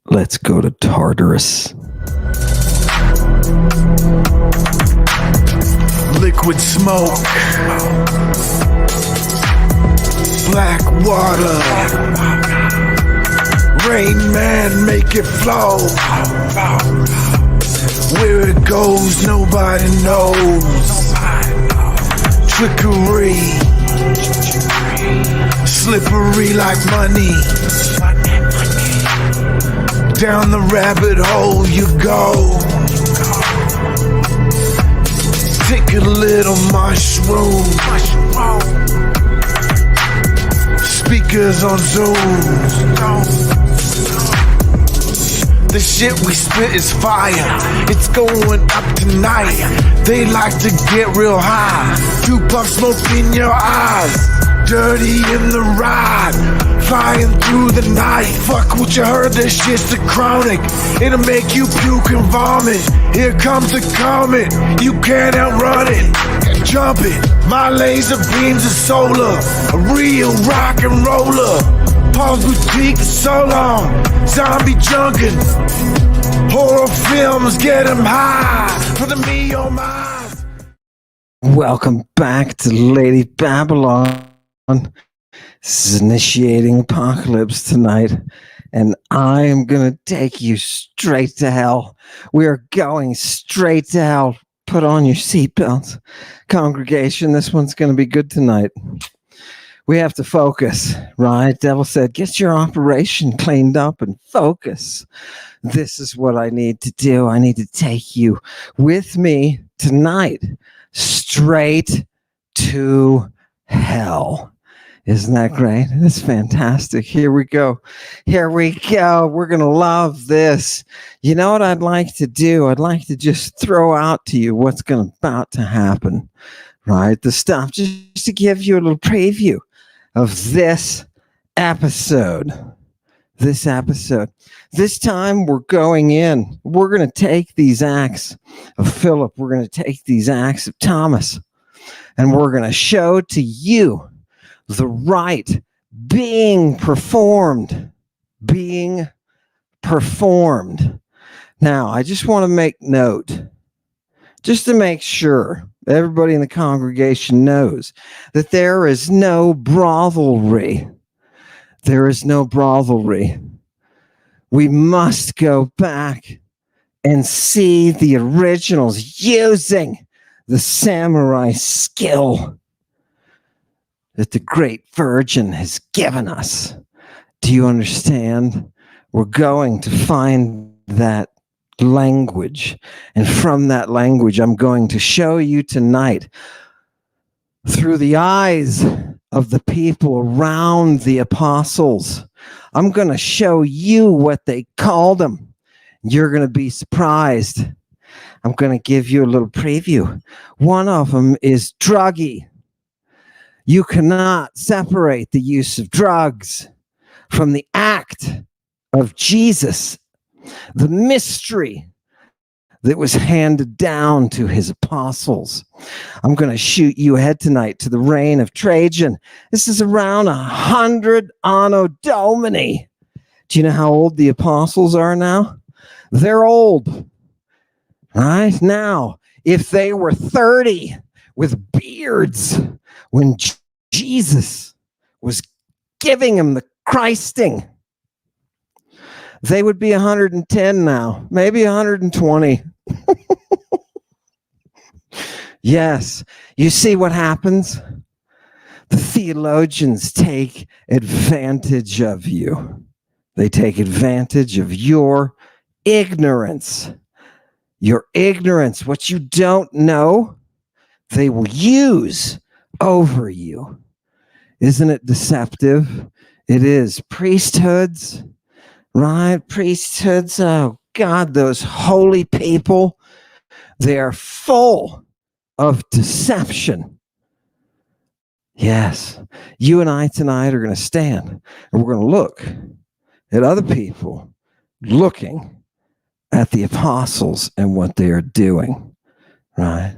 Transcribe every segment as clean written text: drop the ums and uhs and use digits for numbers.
Let's go to Tartaros. Liquid smoke, black water, Rain Man, make it flow. Where it goes, nobody knows. Trickery, slippery like money. Down the rabbit hole you go. Take a little mushroom. Speakers on Zoom. The shit we spit is fire. It's going up tonight. They like to get real high. 2 puffs smoke in your eyes. Dirty in the ride. Flying through the night. Fuck what you heard, this shit's the chronic. It'll make you puke and vomit. Here comes the comet. You can't outrun it. Jump it. My laser beams are solar. A real rock and roller. Paul's boutique is so long. Zombie junkin'. Horror films get him high. For the me oh my. Welcome back to Lady Babylon. This is Initiating Apocalypse tonight, and I am going to take you straight to hell. We are going straight to hell. Put on your seatbelts. Congregation, this one's going to be good tonight. We have to focus, right? Devil said, get your operation cleaned up and focus. This is what I need to do. I need to take you with me tonight straight to hell. Isn't that great? That's fantastic. Here we go. Here we go. We're going to love this. You know what I'd like to do? I'd like to just throw out to you what's about to happen, right? The stuff, just to give you a little preview of this episode. This episode. This time we're going in. We're going to take these acts of Philip. We're going to take these acts of Thomas. And we're going to show to you the rite being performed. Being performed. Now, I just want to make note, just to make sure everybody in the congregation knows that there is no brothelery. There is no brothelery. We must go back and see the originals using the samurai skill that the great virgin has given us. Do you understand? We're going to find that language. And from that language, I'm going to show you tonight through the eyes of the people around the apostles. I'm going to show you what they called them. You're going to be surprised. I'm going to give you a little preview. One of them is druggy. You cannot separate the use of drugs from the act of Jesus, the mystery that was handed down to his apostles. I'm going to shoot you ahead tonight to the reign of Trajan. This is around 100 Anno Domini. Do you know how old the apostles are now? They're old. Right? Now, if they were 30 with beards when Jesus was giving them the Christing, they would be 110 now, maybe 120. Yes, you see what happens? The theologians take advantage of you. They take advantage of your ignorance. Your ignorance, what you don't know, they will use over you. Isn't it deceptive? It is. Priesthoods, right? Priesthoods, oh God, those holy people, they are full of deception. Yes, you and I tonight are going to stand and we're going to look at other people looking at the apostles and what they are doing, right?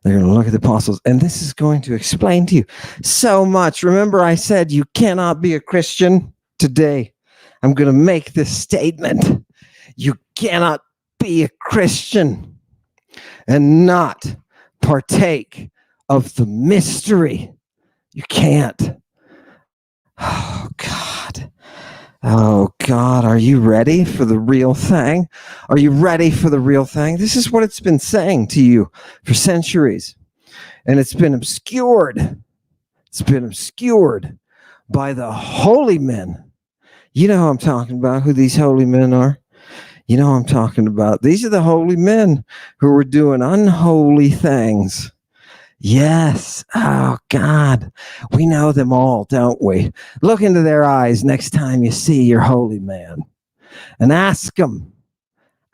They're going to look at the apostles, and this is going to explain to you so much. Remember, I said you cannot be a Christian today I'm going to make this statement. You cannot be a Christian and not partake of the mystery. You can't. Oh, God. Oh, God. Are you ready for the real thing? Are you ready for the real thing? This is what it's been saying to you for centuries. And it's been obscured. It's been obscured by the holy men. You know who I'm talking about, who these holy men are? You know who I'm talking about. These are the holy men who were doing unholy things. Yes. Oh, God. We know them all, don't we? Look into their eyes next time you see your holy man and ask them.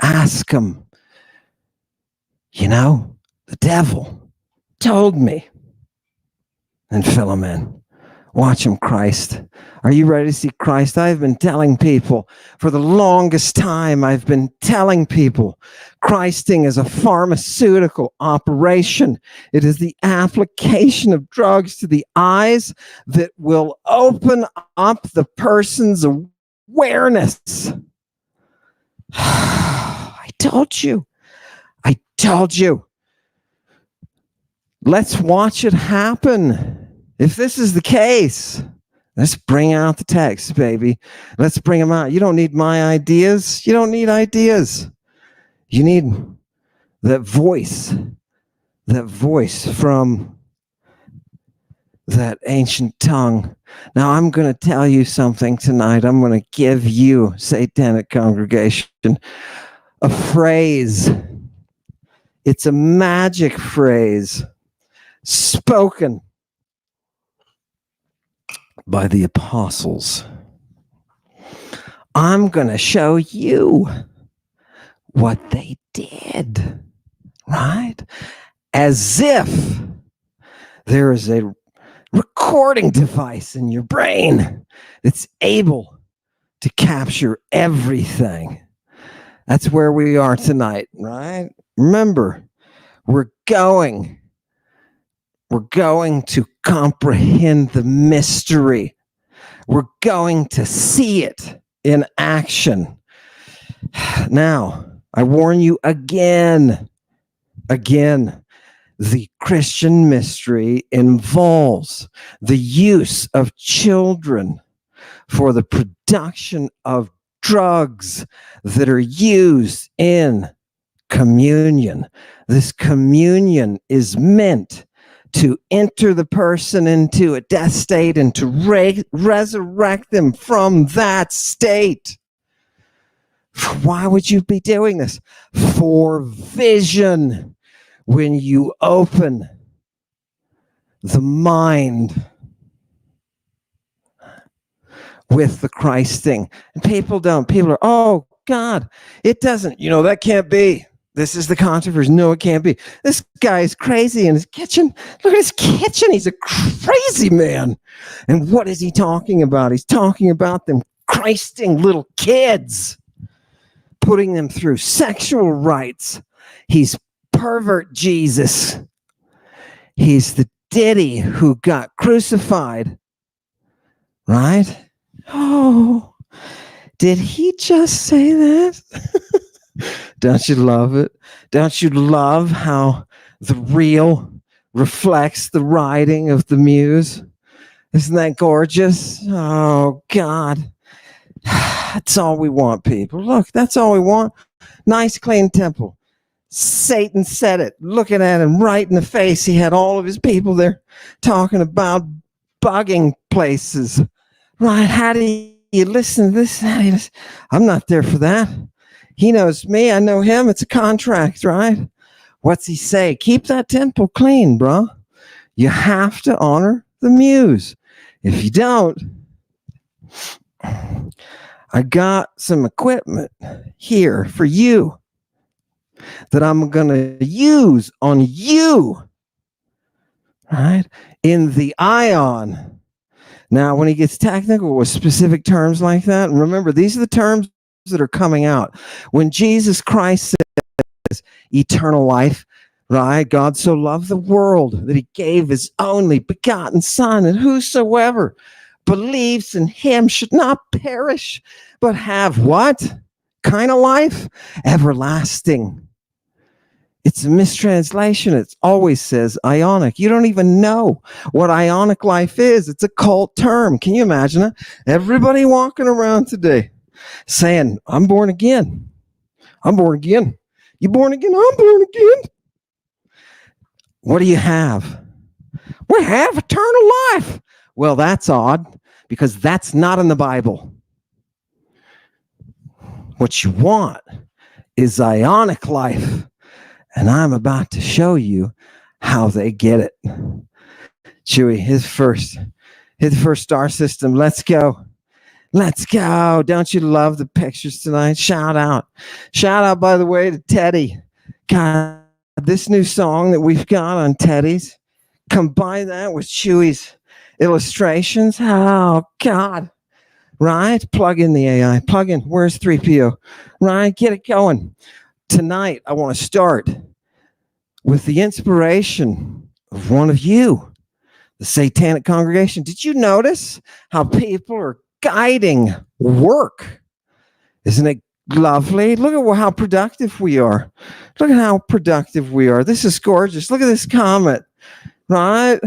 Ask them. You know, the devil told me. And Philemon, watch him, Christ. Are you ready to see Christ? I've been telling people for the longest time, I've been telling people Christing is a pharmaceutical operation. It is the application of drugs to the eyes that will open up the person's awareness. I told you. I told you. Let's watch it happen. If this is the case, let's bring out the text, baby. Let's bring them out. You don't need my ideas. You don't need ideas. You need that voice from that ancient tongue. Now, I'm going to tell you something tonight. I'm going to give you, satanic congregation, a phrase. It's a magic phrase spoken by the apostles. I'm going to show you what they did, right? As if there is a recording device in your brain that's able to capture everything. That's where we are tonight, right? Remember, we're going to comprehend the mystery. We're going to see it in action. Now, I warn you again, the Christian mystery involves the use of children for the production of drugs that are used in communion. This communion is meant to enter the person into a death state and to resurrect them from that state. Why would you be doing this? For vision. When you open the mind with the Christ thing. And people are, oh God, it doesn't, that can't be. This is the controversy. No, it can't be. This guy is crazy in his kitchen. Look at his kitchen. He's a crazy man. And what is he talking about? He's talking about them Christing little kids, putting them through sexual rites. He's pervert Jesus. He's the Diddy who got crucified. Right? Oh, did he just say that? Don't you love it? Don't you love how the real reflects the writing of the muse? Isn't that gorgeous? Oh, God. That's all we want, people. Look, that's all we want. Nice, clean temple. Satan said it, looking at him right in the face. He had all of his people there talking about bugging places. Right? How do you listen to this? I'm not there for that. He knows me. I know him. It's a contract, right? What's he say? Keep that temple clean, bro. You have to honor the muse. If you don't, I got some equipment here for you that I'm going to use on you, right? In the ion. Now, when he gets technical with specific terms like that, and remember, these are the terms that are coming out. When Jesus Christ says eternal life, right? God so loved the world that he gave his only begotten Son, and whosoever believes in him should not perish, but have what kind of life? Everlasting. It's a mistranslation. It always says ionic. You don't even know what ionic life is. It's a cult term. Can you imagine it? Everybody walking around today saying, I'm born again. I'm born again. You born again? I'm born again. What do you have? We have eternal life. Well, that's odd because that's not in the Bible. What you want is ionic life. And I'm about to show you how they get it. Chewy, his first star system. Let's go. Let's go. Don't you love the pictures tonight? Shout out. Shout out, by the way, to Teddy. God, this new song that we've got on Teddy's, combine that with Chewy's illustrations. Oh, God. Right? Plug in the AI. Plug in. Where's 3PO? Right? Get it going. Tonight, I want to start with the inspiration of one of you, the Satanic Congregation. Did you notice how people are guiding work? Isn't it lovely? Look at how productive we are. Look at how productive we are. This is gorgeous. Look at this comment, right?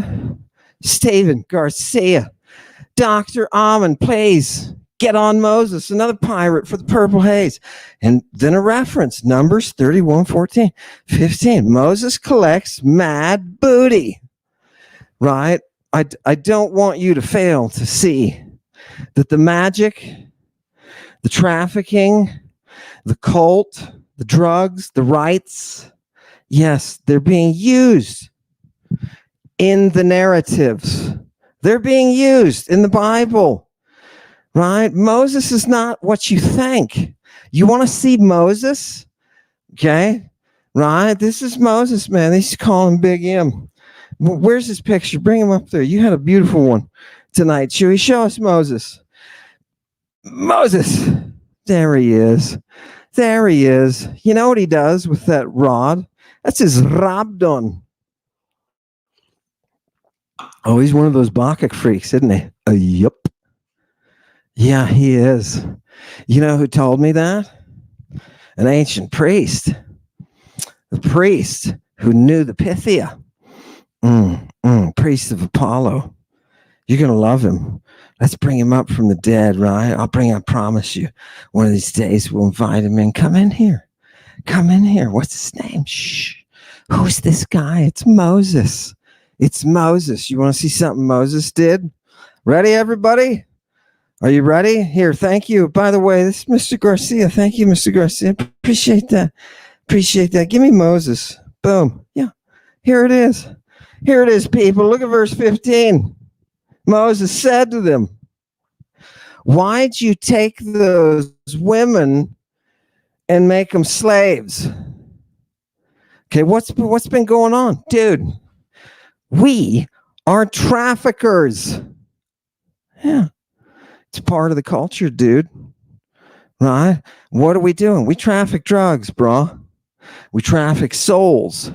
Steven Garcia. Dr. Amon plays Get on Moses, another pirate for the purple haze. And then a reference, Numbers 31, 14, 15. Moses collects mad booty, right? I don't want you to fail to see that the magic, the trafficking, the cult, the drugs, the rites, yes, they're being used in the narratives. They're being used in the Bible. Right? Moses is not what you think. You want to see Moses? Okay? Right? This is Moses, man. They used to call him Big M. Where's his picture? Bring him up there. You had a beautiful one tonight. Chewy, show us Moses. Moses. There he is. There he is. You know what he does with that rod? That's his rabdon. Oh, he's one of those Bacchic freaks, isn't he? Yup. Yeah, he is. You know who told me that? An ancient priest. The priest who knew the Pideia. Priest of Apollo. You're going to love him. Let's bring him up from the dead, right? I promise you. One of these days we'll invite him in. Come in here. Come in here. What's his name? Shh. Who's this guy? It's Moses. It's Moses. You want to see something Moses did? Ready, everybody? Are you ready? Here, thank you. By the way, this is Mr. Garcia. Thank you, Mr. Garcia. Appreciate that. Appreciate that. Give me Moses. Boom. Yeah. Here it is. Here it is, people. Look at verse 15. Moses said to them, why'd you take those women and make them slaves? Okay, what's been going on? Dude, we are traffickers. Yeah. It's part of the culture, dude. Right? What are we doing? We traffic drugs, bro. We traffic souls.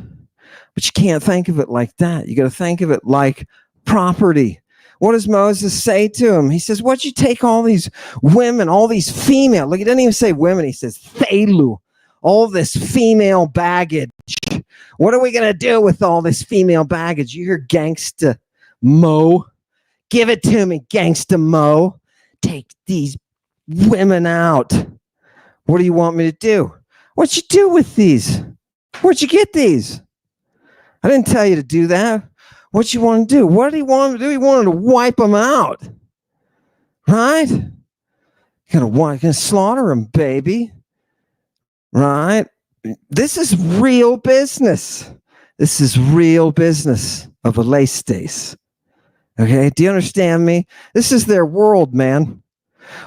But you can't think of it like that. You got to think of it like property. What does Moses say to him? He says, what'd you take all these women, all these female? Look, he doesn't even say women. He says, thelu, all this female baggage. What are we going to do with all this female baggage? You hear gangsta Mo? Give it to me, gangsta Mo. Take these women out. What do you want me to do? What'd you do with these? Where'd you get these? I didn't tell you to do that. What you want to do? What did he want him to do? He wanted to wipe them out. Right? You're gonna slaughter them, baby. Right? This is real business. This is real business of Alestes. Okay, do you understand me? This is their world, man.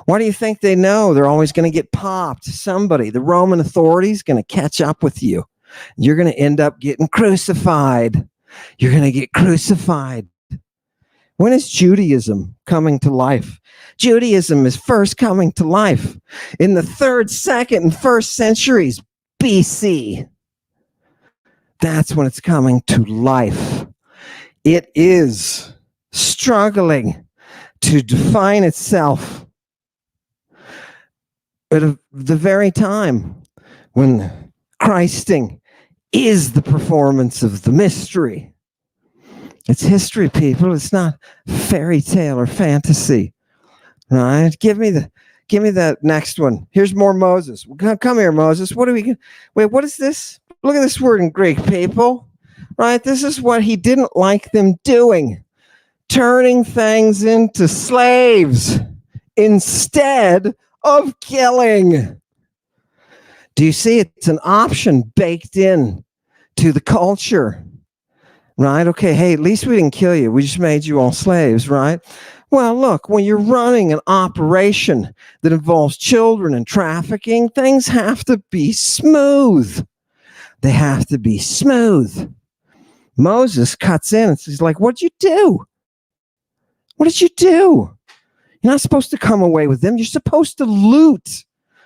Why do you think they know they're always going to get popped? Somebody, the Roman authorities, going to catch up with you. You're going to end up getting crucified. You're going to get crucified. When is Judaism coming to life? Judaism is first coming to life in the 3rd, 2nd, and 1st centuries BC. That's when it's coming to life. It is struggling to define itself at the very time when Christing is the performance of the mystery. It's history, people. It's not fairy tale or fantasy. Right? Give me that next one. Here's more Moses. Come here, Moses. What are we? Wait, what is this? Look at this word in Greek, people. Right? This is what he didn't like them doing. Turning things into slaves instead of killing. Do you see? It's an option baked in to the culture. Right? Okay, hey, at least we didn't kill you. We just made you all slaves, right? Well, look, when you're running an operation that involves children and trafficking, things have to be smooth. They have to be smooth. Moses cuts in and says, like, what'd you do? What did you do? You're not supposed to come away with them. You're supposed to loot.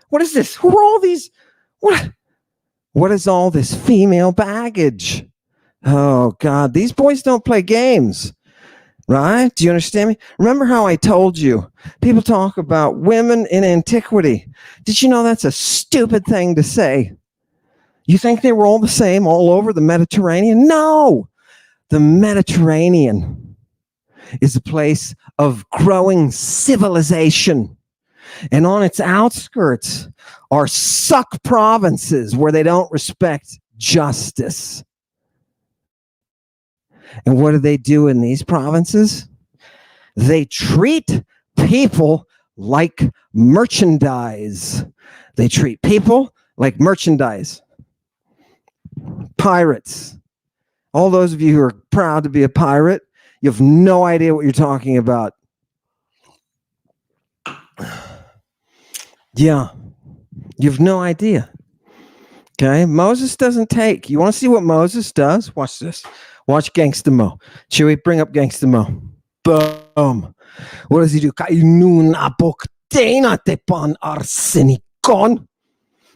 What is this? Who are all these? What is all this female baggage? Oh, God, these boys don't play games, right? Do you understand me? Remember how I told you, people talk about women in antiquity. Did you know that's a stupid thing to say? You think they were all the same all over the Mediterranean? No! The Mediterranean is a place of growing civilization. And on its outskirts are suck provinces where they don't respect justice. And what do they do in these provinces? They treat people like merchandise. They treat people like merchandise. Pirates. All those of you who are proud to be a pirate, you have no idea what you're talking about. Yeah, you have no idea. Okay, Moses doesn't take. You want to see what Moses does? Watch this. Watch Gangsta Mo. Chewy, bring up Gangsta Mo. Boom. What does he do? Kainun apokteina tepan arsenikon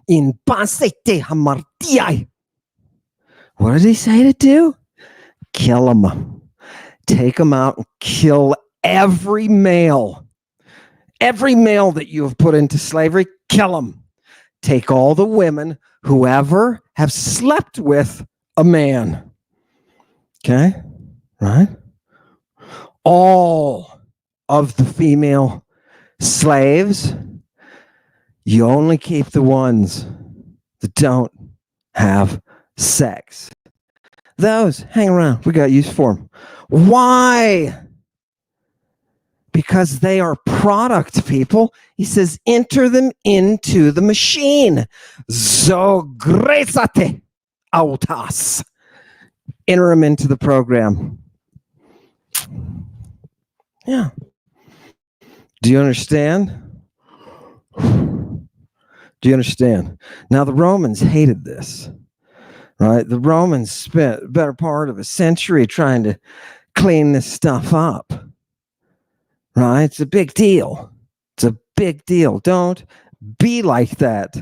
in pasete hamartiai. What did he say to do? Kill him. Take him out and kill every male. Every male that you have put into slavery, kill him. Take all the women who ever have slept with a man. Okay, right? All of the female slaves, you only keep the ones that don't have sex. Those, hang around. We got use for them. Why? Because they are product, people. He says, enter them into the machine. Zogresate autas. Enter them into the program. Yeah. Do you understand? Do you understand? Now, the Romans hated this, right? The Romans spent a better part of a century trying to clean this stuff up, right? It's a big deal. It's a big deal. Don't be like that.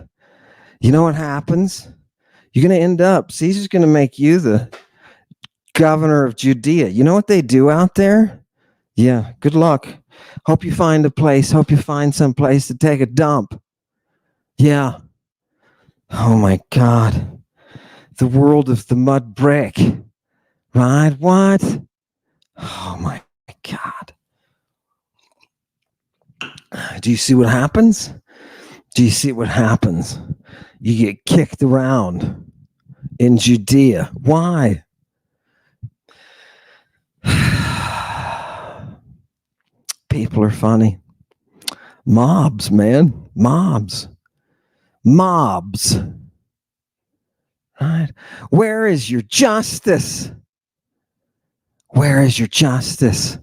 You know what happens? You're going to end up, Caesar's going to make you the governor of Judea. You know what they do out there? Yeah, good luck. Hope you find a place. Hope you find some place to take a dump. Yeah. Oh my God. The world of the mud brick. Right? What? Oh my God. Do you see what happens? Do you see what happens? You get kicked around in Judea. Why? People are funny. Mobs, man. Mobs. Right? Where is your justice? Where is your justice?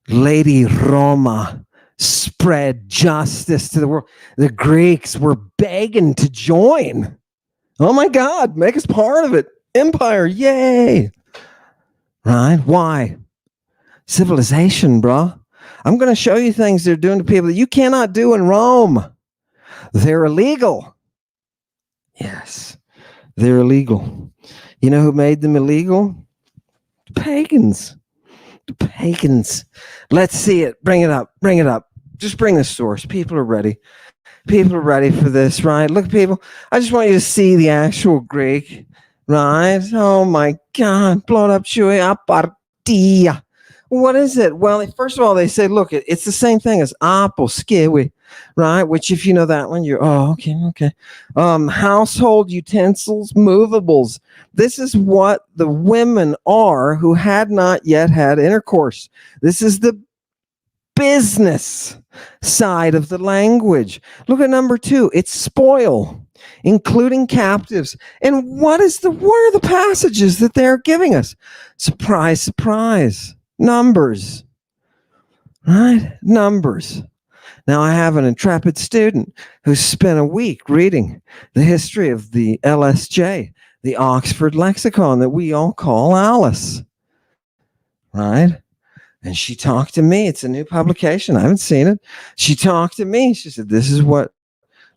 Lady Roma spread justice to the world. The Greeks were begging to join. Oh my God, make us part of it. Empire, yay. Right? Why? Civilization, bro. I'm going to show you things they're doing to people that you cannot do in Rome. They're illegal. Yes, they're illegal. You know who made them illegal? Pagans. The pagans. Let's see it. Bring it up. Bring it up. Just bring the source. People are ready. People are ready for this, right? Look, people, I just want you to see the actual Greek, right? Oh my God. Blow it up, chewy. Pideia. What is it? Well, first of all, they say, look, it's the same thing as apostolic, right? Which, if you know that one, you're, okay. Household utensils, movables. This is what the women are who had not yet had intercourse. This is the business side of the language. Look at number 2. It's spoil, including captives. And what are the passages that they're giving us? Surprise, surprise. Numbers, right? Numbers. Now, I have an intrepid student who spent a week reading the history of the LSJ, the Oxford Lexicon that we all call Alice, right? And she talked to me. It's a new publication. I haven't seen it. She talked to me. She said, these are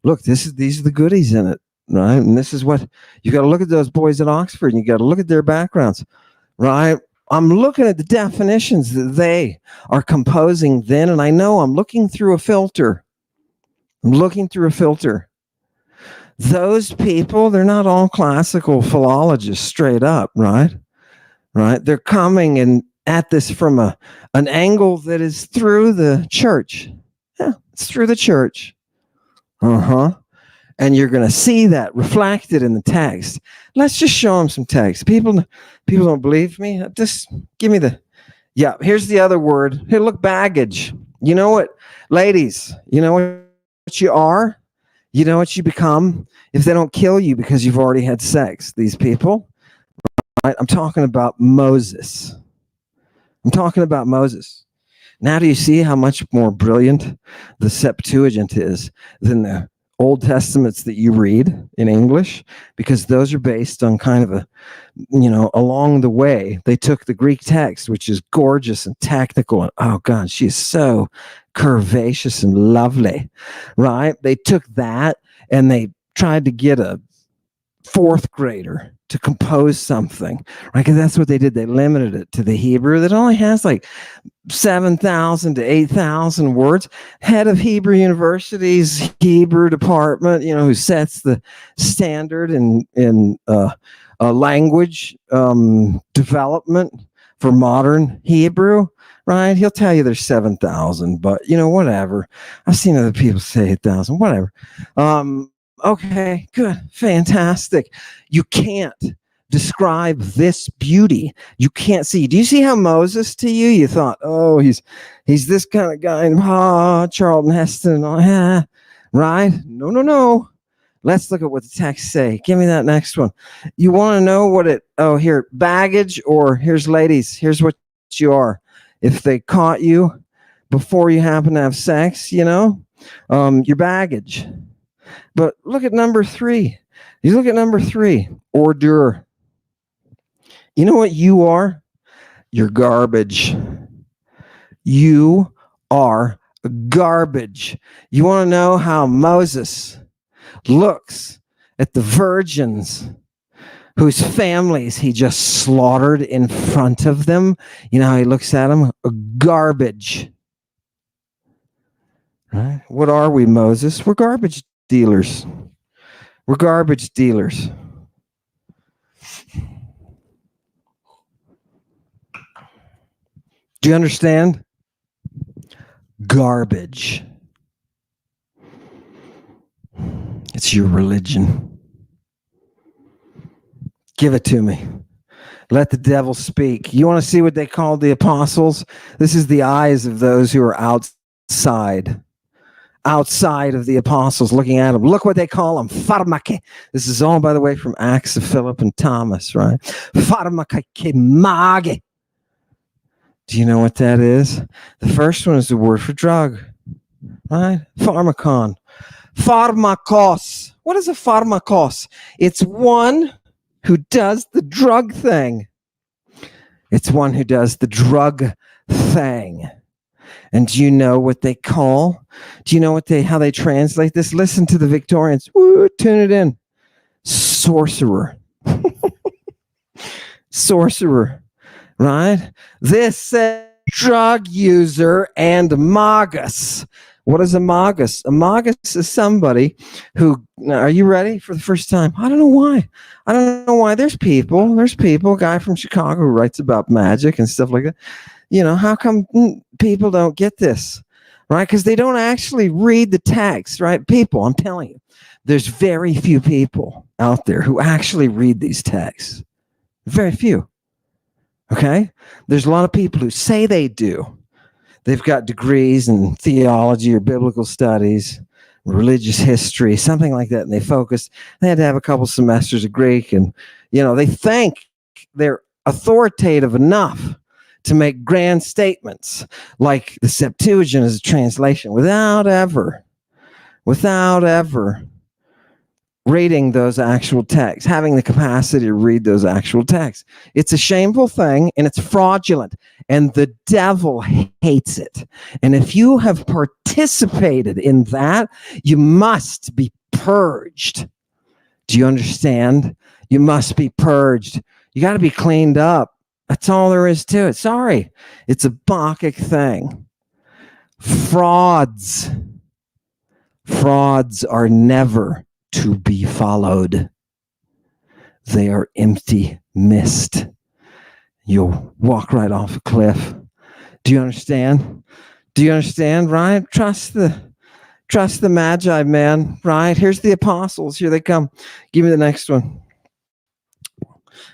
the goodies in it, right? And this is what, you got to look at those boys at Oxford, and you got to look at their backgrounds, right? I'm looking at the definitions that they are composing then, and I know I'm looking through a filter. Those people, they're not all classical philologists straight up, right? Right? They're coming and at this from an angle that is through the church. Yeah, it's through the church. And you're going to see that reflected in the text. Let's just show them some text. People don't believe me. Just give me here's the other word. Here, look, baggage. You know what, ladies, you know what you are? You know what you become if they don't kill you because you've already had sex, these people. Right? I'm talking about Moses. Now do you see how much more brilliant the Septuagint is than the Old Testaments that you read in English? Because those are based on kind of along the way, they took the Greek text, which is gorgeous and technical, and oh God, she is so curvaceous and lovely, right? They took that and they tried to get a 4th grader to compose something, right? Because that's what they did. They limited it to the Hebrew that only has like 7,000 to 8,000 words. Head of Hebrew University's Hebrew department, who sets the standard in language development for modern Hebrew, right? He'll tell you there's 7,000, but whatever. I've seen other people say 8,000, whatever. Okay, good, fantastic. You can't describe this beauty. You can't see. Do you see how Moses to you? You thought, oh, he's this kind of guy, Charlton Heston, right? No. Let's look at what the texts say. Give me that next one. You want to know what here, baggage, or here's ladies, here's what you are. If they caught you before you happen to have sex, your baggage. But look at number 3. You look at number 3, ordure. You know what you are? You're garbage. You are garbage. You want to know how Moses looks at the virgins whose families he just slaughtered in front of them? You know how he looks at them? Garbage. Right? What are we, Moses? We're garbage dealers. We're garbage dealers. Do you understand? Garbage. It's your religion. Give it to me. Let the devil speak. You want to see what they called the apostles? This is the eyes of those who are outside of the apostles, looking at them. Look what they call them. Pharmacos. This is all, by the way, from Acts of Philip and Thomas, right? Pharmacos. Do you know what that is? The first one is the word for drug, right? Pharmacon. Pharmacos. What is a pharmacos? It's one who does the drug thing. It's one who does the drug thing. And do you know what they call? Do you know how they translate this? Listen to the Victorians. Woo, tune it in. Sorcerer. Sorcerer. right? This says drug user and magus. What is a magus? A magus is somebody who, are you ready for the first time? I don't know why. There's people, a guy from Chicago who writes about magic and stuff like that. How come people don't get this, right? Because they don't actually read the text, right? People, I'm telling you, there's very few people out there who actually read these texts. Very few. Okay? There's a lot of people who say they do. They've got degrees in theology or biblical studies, religious history, something like that, and they focus. They had to have a couple semesters of Greek, and they think they're authoritative enough to make grand statements like the Septuagint is a translation without ever reading those actual texts, having the capacity to read those actual texts. It's a shameful thing, and it's fraudulent, and the devil hates it. And if you have participated in that, you must be purged. Do you understand? You must be purged. You got to be cleaned up. That's all there is to it. Sorry. It's a Bacchic thing. Frauds are never to be followed. They are empty mist. You'll walk right off a cliff. Do you understand? Ryan? Trust the Magi, man. Right? Here's the apostles. Here they come. Give me the next one.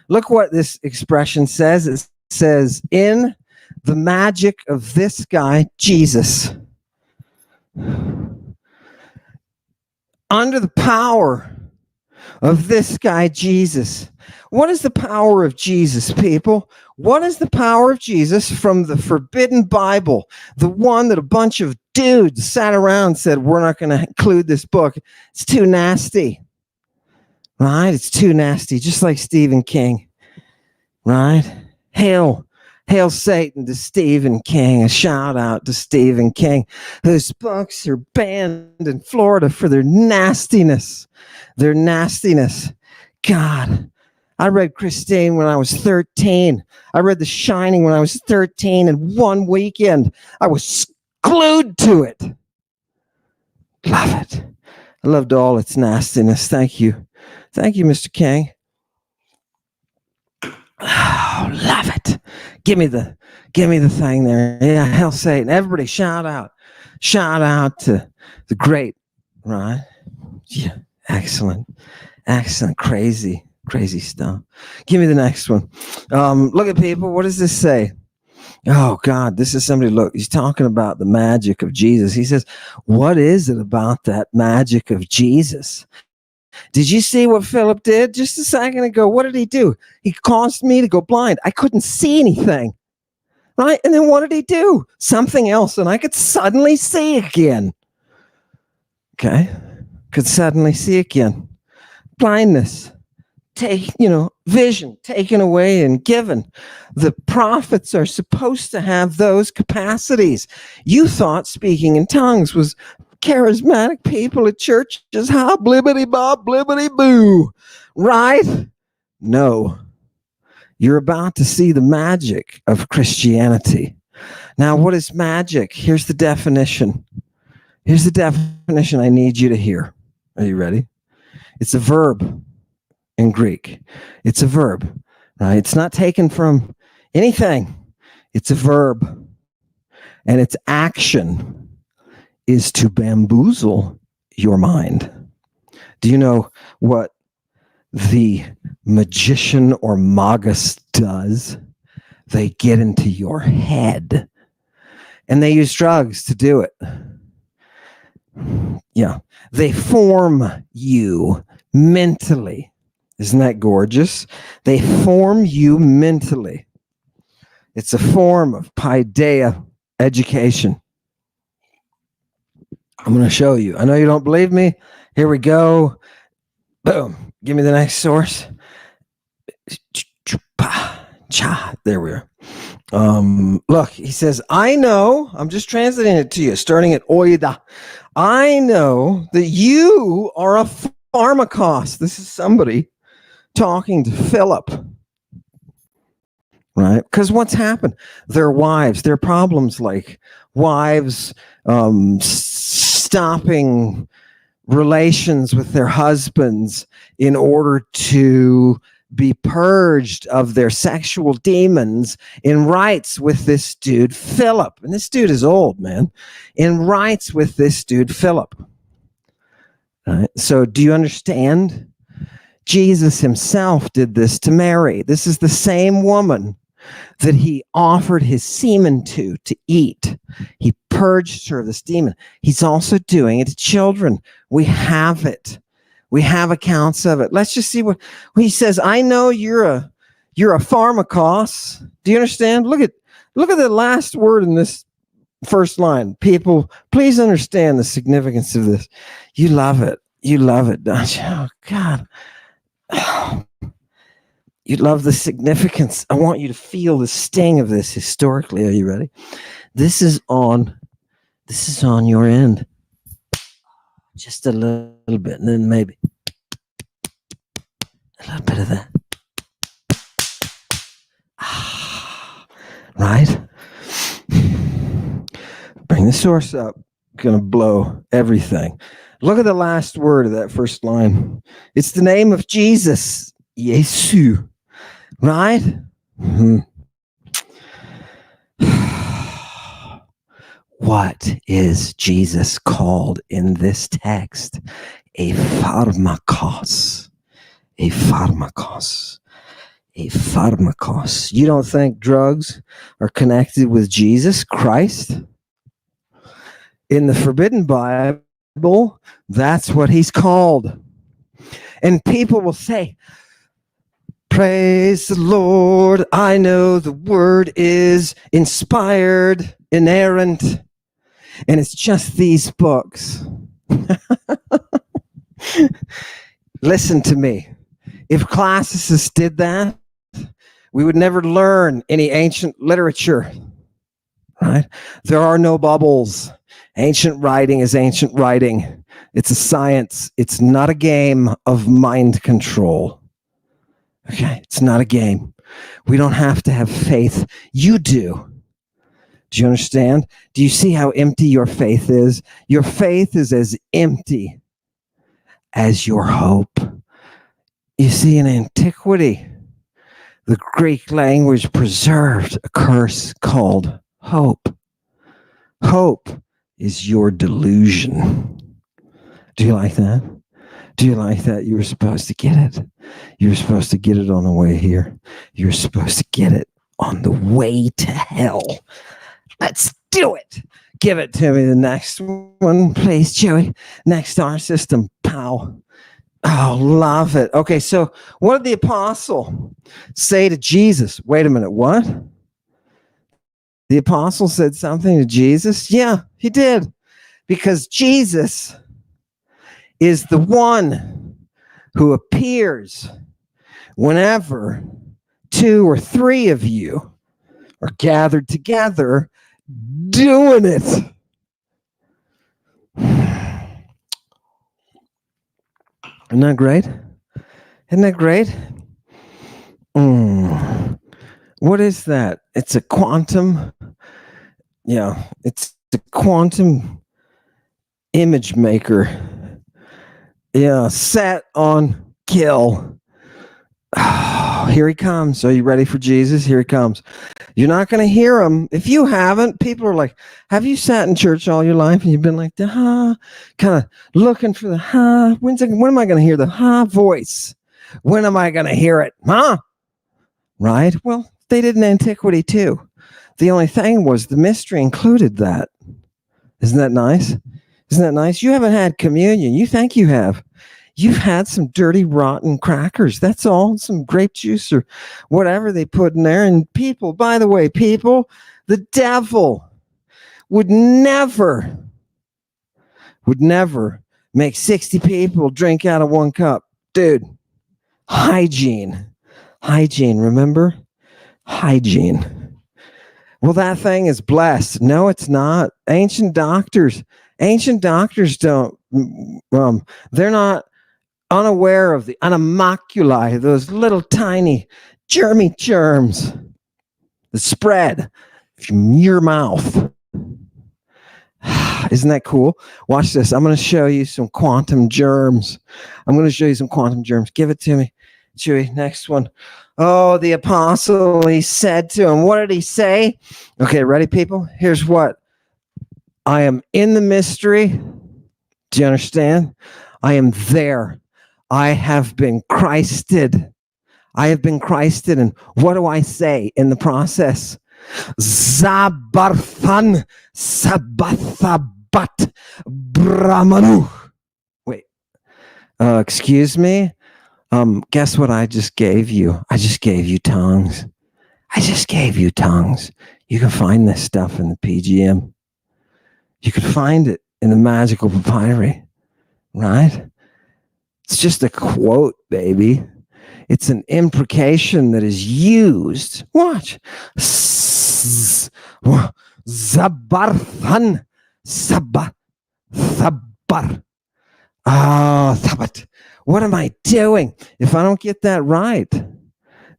Look what this expression says. It says, in the magic of this guy, Jesus. Under the power of this guy, Jesus. What is the power of Jesus, people? What is the power of Jesus from the forbidden Bible? The one that a bunch of dudes sat around and said, we're not going to include this book. It's too nasty. Right? It's too nasty. Just like Stephen King. Right? Hail Satan to Stephen King. A shout out to Stephen King, whose books are banned in Florida for their nastiness. God, I read Christine when I was 13. I read The Shining when I was 13, and one weekend I was glued to it. Love it. I loved all its nastiness. Thank you, Mr. King. Oh, love it. Give me the thing there. Yeah, hell Satan. Everybody shout out to the great, right? Yeah, excellent, crazy stuff. Give me the next one. Look at people. What does this say? Oh God, this is somebody. Look, he's talking about the magic of Jesus. He says, what is it about that magic of Jesus? Did you see what Philip did just a second ago? What did he do? He caused me to go blind. I couldn't see anything. Right? And then what did he do? Something else, and I could suddenly see again. Okay? Could suddenly see again. Blindness. Vision taken away and given. The prophets are supposed to have those capacities. You thought speaking in tongues was charismatic people at church just how blibbity bob blibbity boo, right? No, you're about to see the magic of Christianity. Now, what is magic? Here's the definition I need you to hear. Are you ready? It's a verb in Greek. It's a verb, right? It's not taken from anything. It's a verb, and its action is to bamboozle your mind. Do you know what the magician or magus does? They get into your head, and they use drugs to do it. Yeah, they form you mentally. Isn't that gorgeous? They form you mentally. It's a form of Pideia education. I'm going to show you. I know you don't believe me. Here we go. Boom. Give me the next source. There we are. Look, he says, I know, I'm just translating it to you, starting at oida. I know that you are a pharmacos. This is somebody talking to Philip. right? Because what's happened? Their wives, their problems like wives stopping relations with their husbands in order to be purged of their sexual demons in rites with this dude, Philip. And this dude is old, man. In rites with this dude, Philip. Right? So do you understand? Jesus himself did this to Mary. This is the same woman that he offered his semen to eat. He purged her of this demon. He's also doing it to children. We have it. We have accounts of it. Let's just see what he says. I know you're a pharmacos. Do you understand? Look at the last word in this first line. People, please understand the significance of this. You love it. You love it, don't you? Oh, God. You love the significance. I want you to feel the sting of this historically. Are you ready? This is on your end. Just a little bit, and then maybe a little bit of that. Right? Bring the source up. Gonna blow everything. Look at the last word of that first line. It's the name of Jesus. Yesu. Right? What is Jesus called in this text? A pharmacos. A pharmacos. A pharmacos. You don't think drugs are connected with Jesus Christ? In the Forbidden Bible, that's what he's called. And people will say, praise the Lord, I know the word is inspired, inerrant, and it's just these books. Listen to me. If classicists did that, we would never learn any ancient literature, right? There are no bubbles. Ancient writing is ancient writing. It's a science. It's not a game of mind control. Okay, it's not a game. We don't have to have faith. You do. Do you understand? Do you see how empty your faith is? Your faith is as empty as your hope. You see, in antiquity, the Greek language preserved a curse called hope. Hope is your delusion. Do you like that? Do you like that? You were supposed to get it. You were supposed to get it on the way here. You were supposed to get it on the way to hell. Let's do it. Give it to me. The next one, please, Joey. Next star system. Pow. Oh, love it. Okay, so what did the apostle say to Jesus? Wait a minute, what? The apostle said something to Jesus? Yeah, he did. Because Jesus is the one who appears whenever 2 or 3 of you are gathered together doing it. Isn't that great? Isn't that great? What is that? It's a quantum. Yeah, it's a quantum image maker. Yeah, set on kill. Oh, here he comes. Are you ready for Jesus? Here he comes. You're not going to hear him. If you haven't, people are like, have you sat in church all your life and you've been like, kind of looking for the when am I going to hear the voice? When am I going to hear it? Right? Well, they did in antiquity too. The only thing was the mystery included that. Isn't that nice? Isn't that nice? You haven't had communion. You think you have. You've had some dirty, rotten crackers. That's all. Some grape juice or whatever they put in there. And people, by the way, people, the devil would never make 60 people drink out of one cup. Dude, hygiene, remember? Hygiene. Well, that thing is blessed. No, it's not. Ancient doctors don't, they're not unaware of the animalculae, those little tiny germy germs the spread from your mouth. Isn't that cool? Watch this. I'm going to show you some quantum germs. Give it to me. Chewy, next one. Oh, the apostle, he said to him, what did he say? Okay, ready, people? Here's what. I am in the mystery. Do you understand? I am there. I have been Christed. And what do I say in the process? Zabarthan Sabathabat Brahmanu. Wait. Excuse me? Guess what I just gave you? I just gave you tongues. You can find this stuff in the PGM. You can find it in the magical papyri, right? It's just a quote, baby. It's an imprecation that is used. Watch. Zabarthan Sabathabar. Thabat. What am I doing if I don't get that right?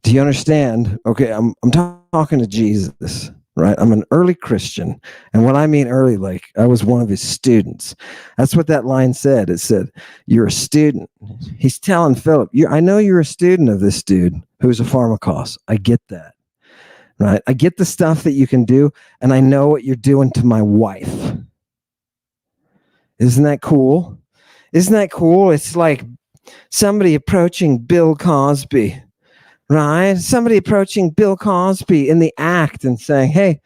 Do you understand? Okay, I'm talking to Jesus, right? I'm an early Christian. And when I mean early, like I was one of his students. That's what that line said. It said, you're a student. He's telling Philip, I know you're a student of this dude who's a pharmacos. I get that, right? I get the stuff that you can do, and I know what you're doing to my wife. Isn't that cool? It's like somebody approaching Bill Cosby, right? Somebody approaching Bill Cosby in the act and saying, hey,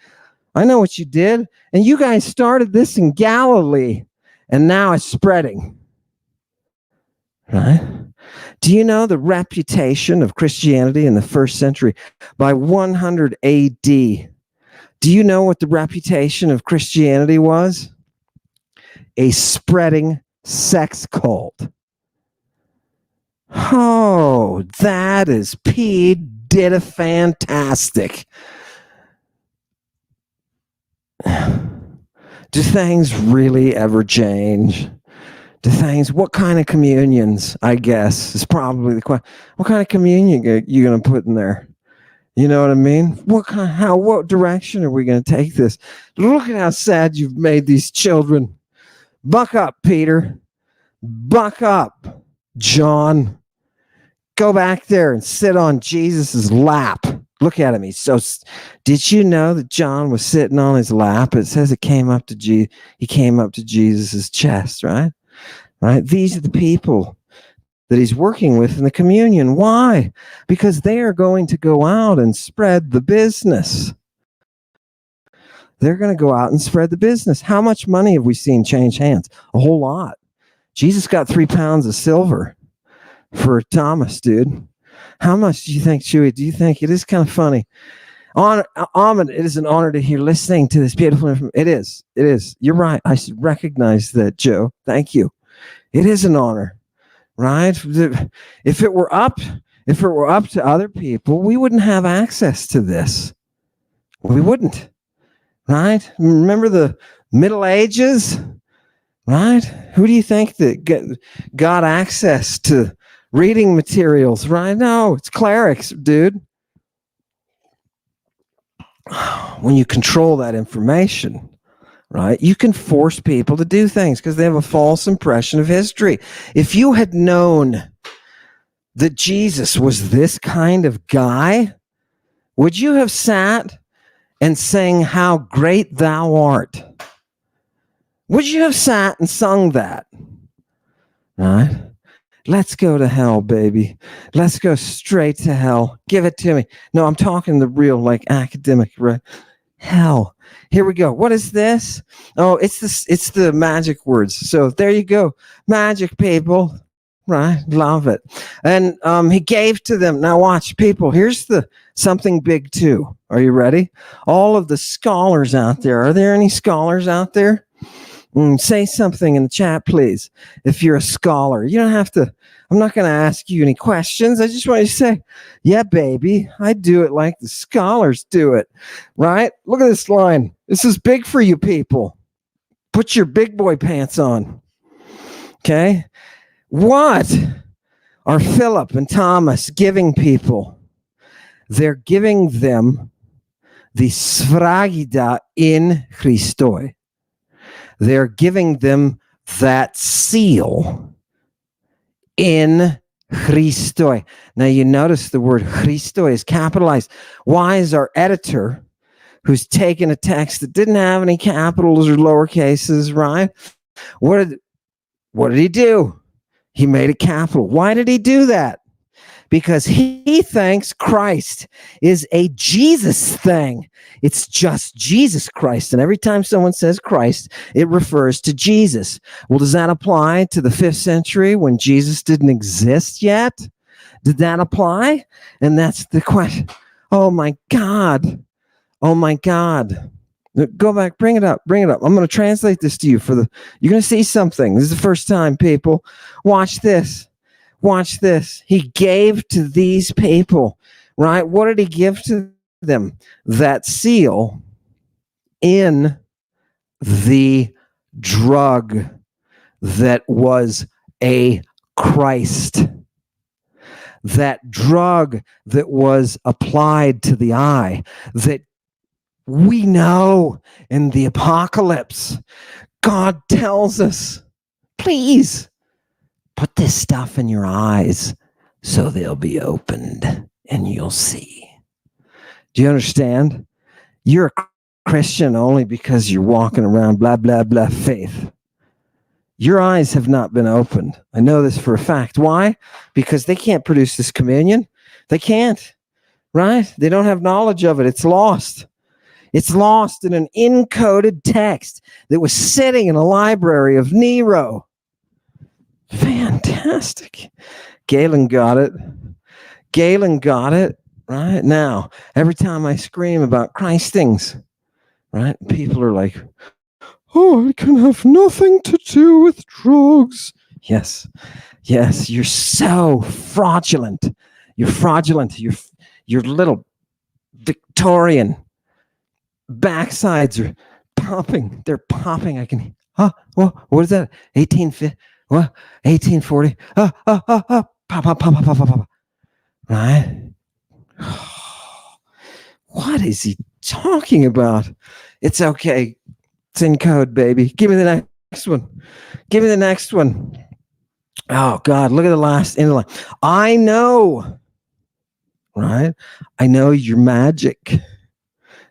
I know what you did. And you guys started this in Galilee. And now it's spreading. Right? Do you know the reputation of Christianity in the first century? By 100 AD, do you know what the reputation of Christianity was? A spreading sex cult. Oh, that is fantastic. Do things really ever change? What kind of communions, I guess, is probably the question. What kind of communion are you going to put in there? You know what I mean? What direction are we going to take this? Look at how sad you've made these children. Buck up, Peter. Buck up, John. Go back there and sit on Jesus's lap. Look at him. Did you know that John was sitting on his lap? It says it came up to he came up to Jesus's chest, right? Right? These are the people that he's working with in the communion. Why? Because they are going to go out and spread the business. They're going to go out and spread the business. How much money have we seen change hands? A whole lot. Jesus got 3 pounds of silver for Thomas, dude. How much do you think, Chewy? Do you think it is kind of funny? Ahmed, it is an honor to hear listening to this beautiful information. It is. You're right. I should recognize that, Joe. Thank you. It is an honor, right? If it were up to other people, we wouldn't have access to this. We wouldn't, right? Remember the Middle Ages, right? Who do you think that got access to reading materials, right? No, it's clerics, dude. When you control that information, right, you can force people to do things because they have a false impression of history. If you had known that Jesus was this kind of guy, would you have sat and sang "How Great Thou Art"? Would you have sat and sung that? Right? Let's go to hell, baby. Let's go straight to hell. Give it to me. No, I'm talking the real, like, academic, right? Hell. Here we go. What is this? Oh, it's the magic words. So there you go. Magic, people. Right? Love it. And he gave to them. Now watch, people. Here's something big too. Are you ready? All of the scholars out there. Are there any scholars out there? Say something in the chat, please. If you're a scholar, you don't have to. I'm not going to ask you any questions. I just want you to say, yeah, baby, I do it like the scholars do it. Right? Look at this line. This is big for you people. Put your big boy pants on. Okay? What are Philip and Thomas giving people? They're giving them the sfragida in Christo. They're giving them that seal in Christo. Now you notice the word Christo is capitalized. Why is our editor, who's taken a text that didn't have any capitals or lower cases, right? What did he do? He made it capital. Why did he do that? Because he thinks Christ is a Jesus thing. It's just Jesus Christ. And every time someone says Christ, it refers to Jesus. Well, does that apply to the 5th century when Jesus didn't exist yet? Did that apply? And that's the question. Oh my God. Oh my God. Go back, bring it up. I'm going to translate this to you you're going to see something. This is the first time, people. Watch this. He gave to these people, right? What did he give to them? That seal in the drug that was a Christ. That drug that was applied to the eye, that we know in the apocalypse, God tells us, please, put this stuff in your eyes so they'll be opened and you'll see. Do you understand? You're a Christian only because you're walking around blah, blah, blah faith. Your eyes have not been opened. I know this for a fact. Why? Because they can't produce this communion. They can't, right? They don't have knowledge of it. It's lost. It's lost in an encoded text that was sitting in a library of Nero. Fantastic. Galen got it. Right now, every time I scream about Christ things, right, people are like, oh, it can have nothing to do with drugs. Yes, you're so fraudulent. You're fraudulent. Your little Victorian backsides are popping. They're popping. I can, what is that? 1850? What? 1840? Pop. Right? What is he talking about? It's okay. It's in code, baby. Give me the next one. Oh, God. Look at the last end of the line. I know. Right? I know your magic.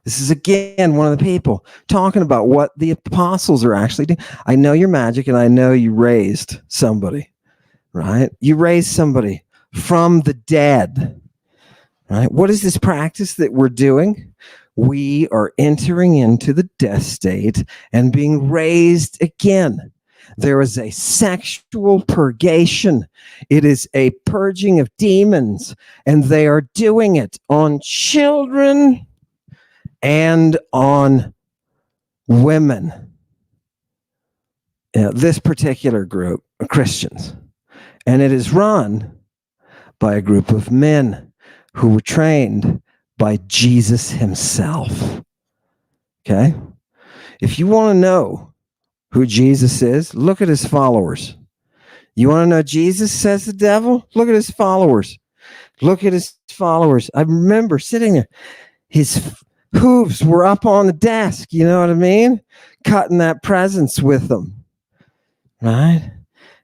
This is, again, one of the people talking about what the apostles are actually doing. I know your magic, and I know you raised somebody, right? You raised somebody from the dead, right? What is this practice that we're doing? We are entering into the death state and being raised again. There is a sexual purgation. It is a purging of demons, and they are doing it on children and on women. This particular group are Christians, and it is run by a group of men who were trained by Jesus himself. Okay? If you want to know who Jesus is, look at his followers. You want to know Jesus, says the devil? Look at his followers. I remember sitting there. His hooves were up on the desk, you know what I mean? Cutting that presence with them, right?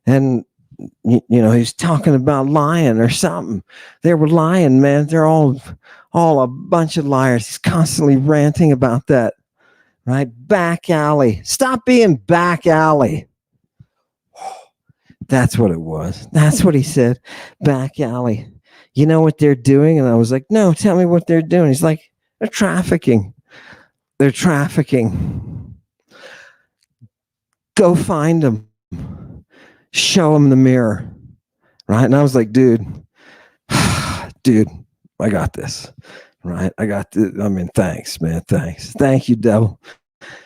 And, you know, he's talking about lying or something. They were lying, man. They're all a bunch of liars. He's constantly ranting about that, right? Back alley. Stop being back alley. That's what it was. That's what he said. Back alley. You know what they're doing? And I was like, no, tell me what they're doing. He's like, they're trafficking. Go find them. Show them the mirror. Right? And I was like, dude, I got this. Right? I got this. I mean, thanks, man. Thanks. Thank you, devil.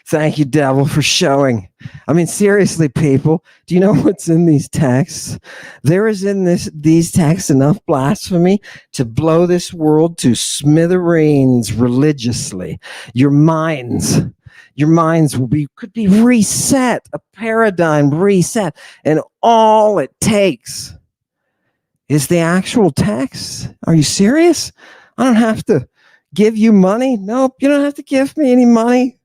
Thank you, devil, for showing. I mean, seriously, people, do you know what's in these texts? There is in these texts enough blasphemy to blow this world to smithereens religiously. Your minds could be reset, a paradigm reset, and all it takes is the actual text. Are you serious? I don't have to give you money? Nope, you don't have to give me any money.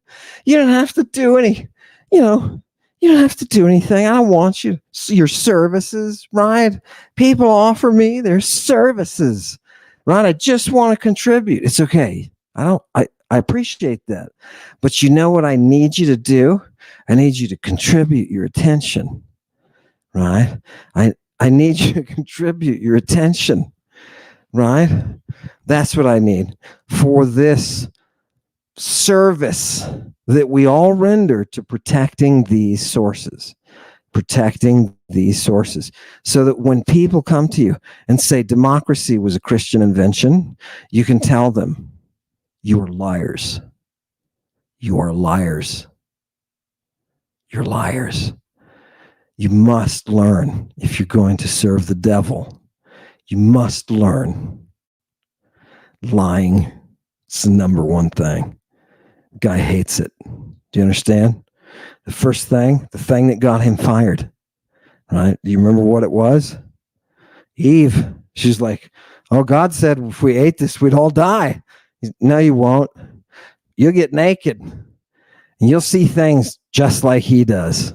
You don't have to do any, you know, you don't have to do anything. I don't want you, your services, right? People offer me their services, right? I just want to contribute. It's okay. I appreciate that. But you know what I need you to do? I need you to contribute your attention, right? I need you to contribute your attention, right? That's what I need for this service that we all render to protecting these sources, so that when people come to you and say democracy was a Christian invention, you can tell them, you are liars. You are liars. You're liars. You must learn, if you're going to serve the devil, you must learn lying. It's the number one thing. Guy hates it. Do you understand? The first thing, the thing that got him fired, right? Do you remember what it was? Eve. She's like, oh, God said if we ate this, we'd all die. No, you won't. You'll get naked and you'll see things just like he does.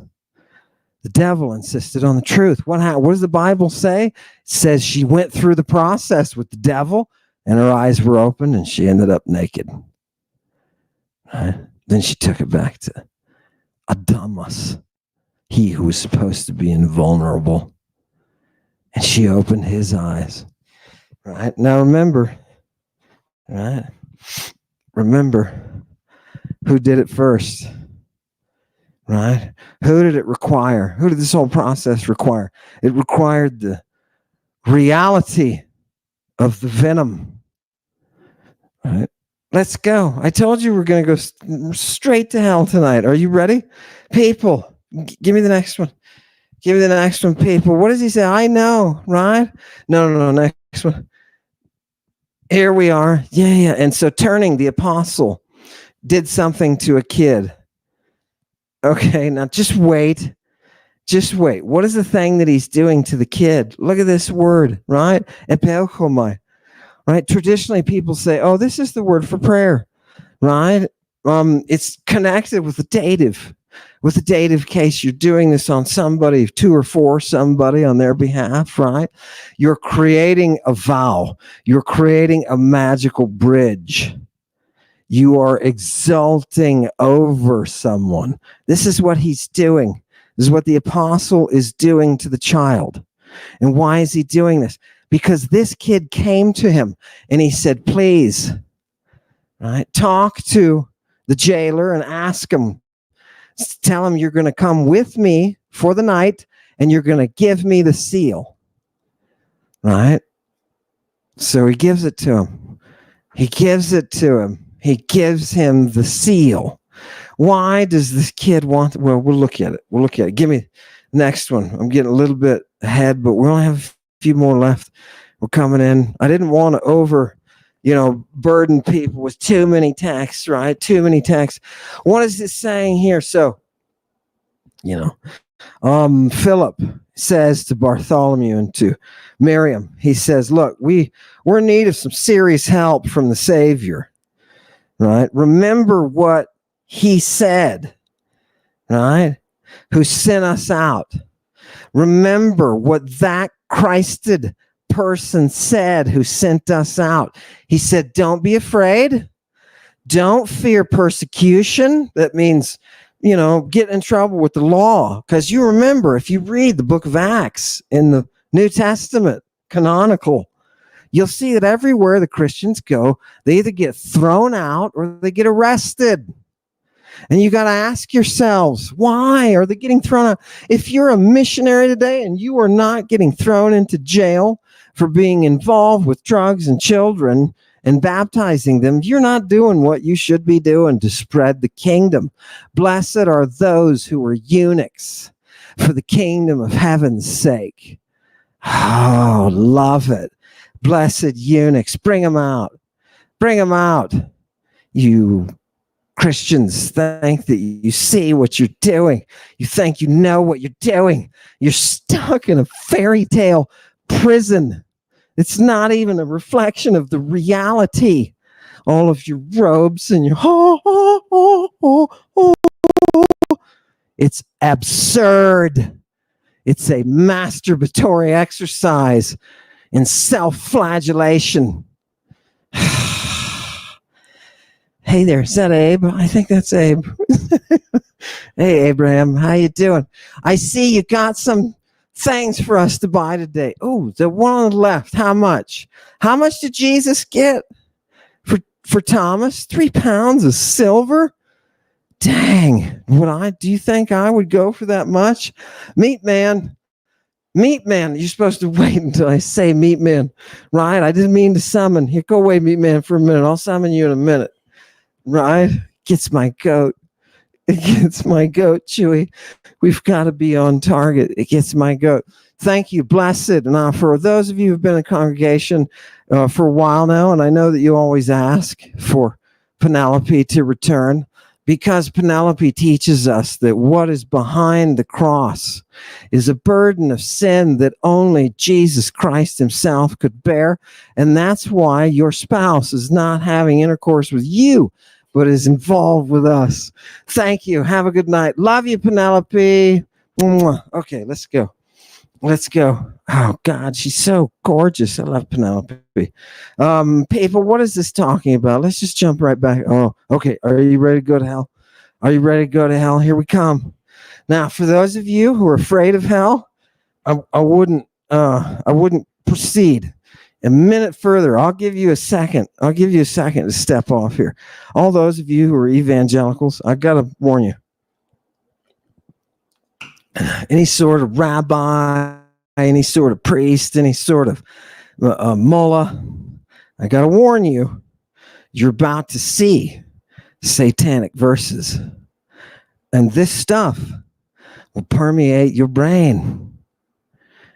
The devil insisted on the truth. What does the Bible say? It says she went through the process with the devil and her eyes were opened and she ended up naked. Right? Then she took it back to Adamus, he who was supposed to be invulnerable. And she opened his eyes. Right? Now remember, right? Remember who did it first. Right? Who did it require? Who did this whole process require? It required the reality of the venom. Right? Let's go. I told you we're going to go straight to hell tonight. Are you ready? People, give me the next one. Give me the next one, people. What does he say? I know, right? No, next one. Here we are. Yeah. And so turning, the apostle did something to a kid. Okay, now just wait. Just wait. What is the thing that he's doing to the kid? Look at this word, right? Epeuchomai. Right? Traditionally, people say, oh, this is the word for prayer, right? It's connected with the dative. With the dative case, you're doing this on somebody, to or for somebody on their behalf, right? You're creating a vow. You're creating a magical bridge. You are exalting over someone. This is what he's doing. This is what the apostle is doing to the child. And why is he doing this? Because this kid came to him and he said, please, right, talk to the jailer and ask him, tell him you're going to come with me for the night and you're going to give me the seal. Right? So he gives it to him. He gives it to him. He gives him the seal. Why does this kid want? Well, we'll look at it. Give me the next one. I'm getting a little bit ahead, but we only have a few more left. We're coming in. I didn't want to burden people with too many texts, right? Too many texts. What is this saying here? So, Philip says to Bartholomew and to Miriam, he says, look, we're in need of some serious help from the Savior. Right? Remember what he said, right? Who sent us out. Remember what that Christed person said who sent us out. He said, don't be afraid. Don't fear persecution. That means, get in trouble with the law. Because you remember, if you read the book of Acts in the New Testament, canonical, you'll see that everywhere the Christians go, they either get thrown out or they get arrested. And you got to ask yourselves, why are they getting thrown out? If you're a missionary today and you are not getting thrown into jail for being involved with drugs and children and baptizing them, you're not doing what you should be doing to spread the kingdom. Blessed are those who are eunuchs for the kingdom of heaven's sake. Oh, love it. Blessed eunuchs, bring them out. Bring them out. You Christians think that you see what you're doing. You think you know what you're doing. You're stuck in a fairy tale prison. It's not even a reflection of the reality. all of your robes and your it's absurd. It's a masturbatory exercise in self-flagellation. Hey there, is that Abe? I think that's Abe. Hey, Abraham, how you doing? I see you got some things for us to buy today. Oh, the one on the left, how much? How much did Jesus get for Thomas? 3 pounds of silver? Dang, do you think I would go for that much? Meat man, you're supposed to wait until I say meat man, right? I didn't mean to summon. Here, go away, meat man, for a minute. I'll summon you in a minute. Right? Gets my goat. It gets my goat, Chewy. We've got to be on target. It gets my goat. Thank you, blessed. Now, for those of you who've been in congregation for a while now, and I know that you always ask for Penelope to return, because Penelope teaches us that what is behind the cross is a burden of sin that only Jesus Christ himself could bear. And that's why your spouse is not having intercourse with you, but is involved with us. Thank you. Have a good night. Love you, Penelope. Okay, let's go. Oh, God, she's so gorgeous. I love Penelope. People, what is this talking about? Let's just jump right back. Oh, okay. Are you ready to go to hell? Are you ready to go to hell? Here we come. Now, for those of you who are afraid of hell, I wouldn't proceed a minute further. I'll give you a second to step off here. All those of you who are evangelicals, I got to warn you. Any sort of rabbi, any sort of priest, any sort of mullah, I got to warn you, you're about to see satanic verses. And this stuff will permeate your brain.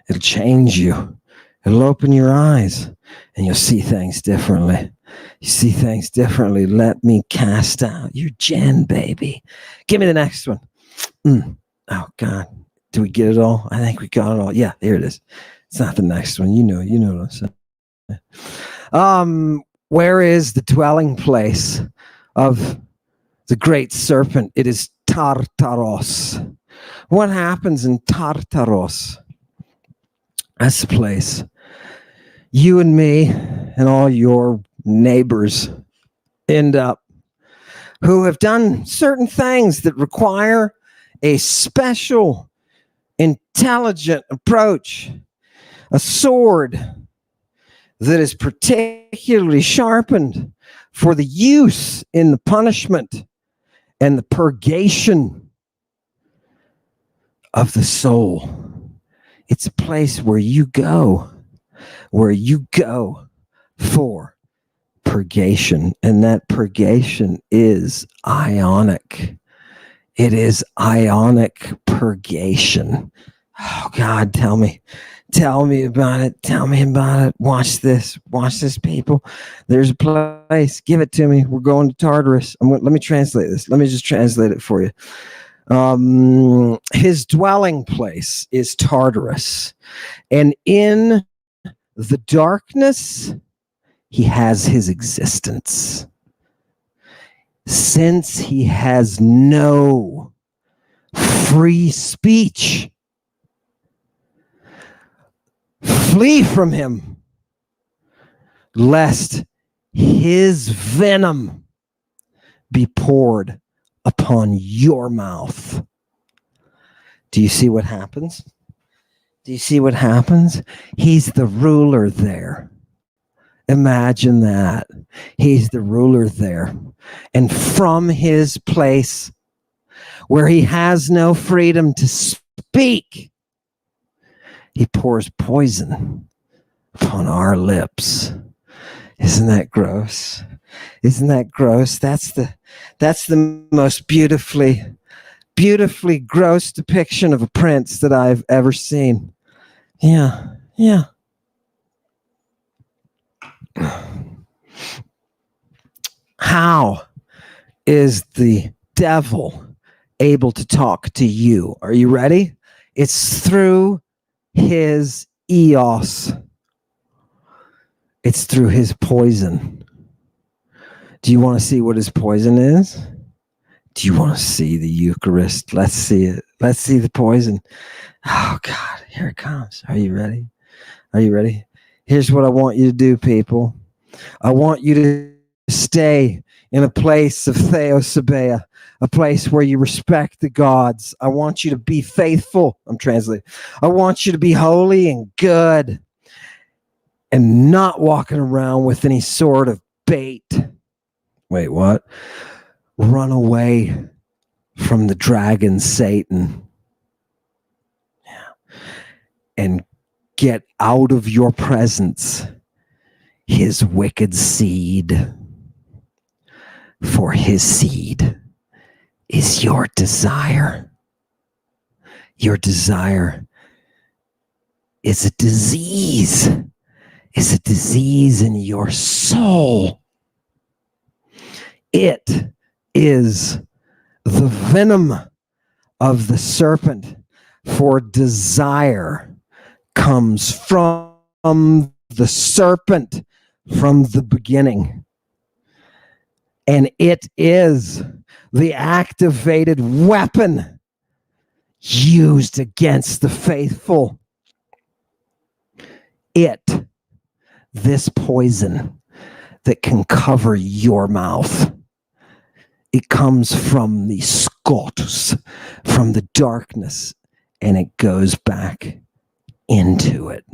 It'll change you. It'll open your eyes and you'll see things differently. You see things differently. Let me cast out your gen, baby. Give me the next one. Oh, God. Do we get it all? I think we got it all. Yeah, here it is. It's not the next one. You know what I'm saying. Where is the dwelling place of the great serpent? It is Tartaros. What happens in Tartaros? That's the place you and me and all your neighbors end up, who have done certain things that require a special, intelligent approach, a sword that is particularly sharpened for the use in the punishment and the purgation of the soul. It's a place where you go for purgation, and that purgation is ionic. It is ionic purgation. Oh, God, tell me about it. Watch this, people. There's a place. Give it to me. We're going to Tartarus. Let me translate this. Let me just translate it for you. His dwelling place is Tartarus, and in the darkness, he has his existence. Since he has no free speech, flee from him, lest his venom be poured upon your mouth. Do you see what happens? He's the ruler there. Imagine that. He's the ruler there. And from his place where he has no freedom to speak, he pours poison upon our lips. Isn't that gross? That's the most beautifully gross depiction of a prince that I've ever seen. Yeah. How is the devil able to talk to you? Are you ready? It's through his eos. It's through his poison. Do you want to see what his poison is? Do you want to see the Eucharist? Let's see it. Let's see the poison. Oh, God, here it comes. Are you ready? Are you ready? Here's what I want you to do, people. I want you to stay in a place of theosebia, a place where you respect the gods. I want you to be faithful. I'm translating. I want you to be holy and good and not walking around with any sort of bait. Wait, what? Run away from the dragon Satan. Yeah. And get out of your presence his wicked seed. For his seed is your desire. Your desire is a disease. Is a disease in your soul. It is the venom of the serpent, for desire comes from the serpent from the beginning. And it is the activated weapon used against the faithful. This poison that can cover your mouth. It comes from the scotus, from the darkness, and it goes back into it.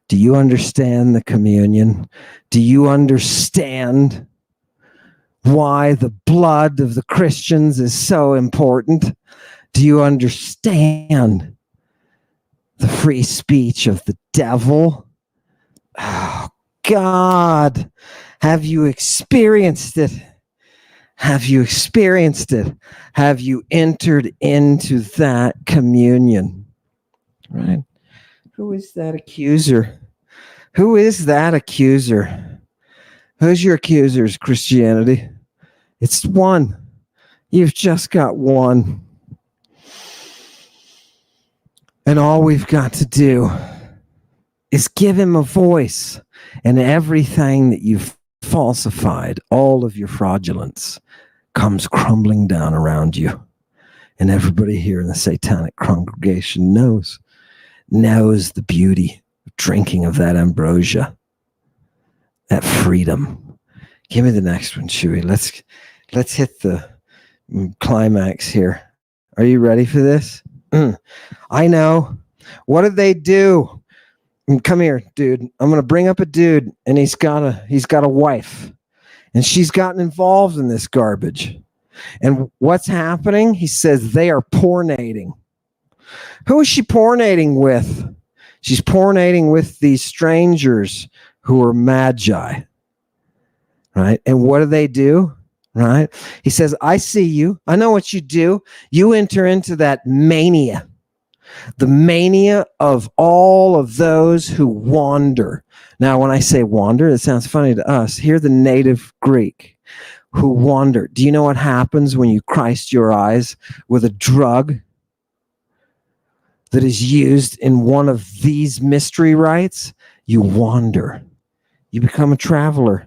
Do you understand the communion? Do you understand why the blood of the Christians is so important? Do you understand the free speech of the devil? Oh, God, have you experienced it? Have you experienced it? Have you entered into that communion? Right? Who is that accuser? Who is that accuser? Who's your accusers, Christianity? It's one. You've just got one. And all we've got to do is give him a voice, and everything that you've falsified, all of your fraudulence, comes crumbling down around you. And everybody here in the satanic congregation knows the beauty of drinking of that ambrosia, that freedom. Give me the next one, Chewy. Let's hit the climax here. Are you ready for this? I know. What did they do? Come here, dude. I'm going to bring up a dude, and he's got a wife, and she's gotten involved in this garbage. And what's happening? He says they are pornating. Who is she pornating with? She's pornating with these strangers who are magi. Right? And what do? Right? He says, I see you. I know what you do. You enter into that mania. The mania of all of those who wander. Now, when I say wander, it sounds funny to us. Hear the native Greek, who wander. Do you know what happens when you Christ your eyes with a drug that is used in one of these mystery rites? You wander. You become a traveler.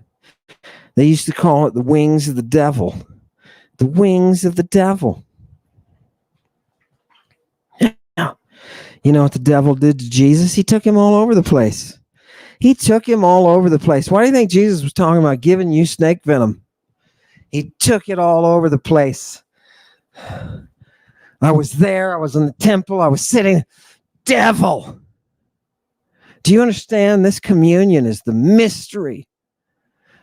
They used to call it the wings of the devil. The wings of the devil. You know what the devil did to Jesus? He took him all over the place. He took him all over the place. Why do you think Jesus was talking about giving you snake venom? He took it all over the place. I was there. I was in the temple. I was sitting. Devil. Do you understand? This communion is the mystery.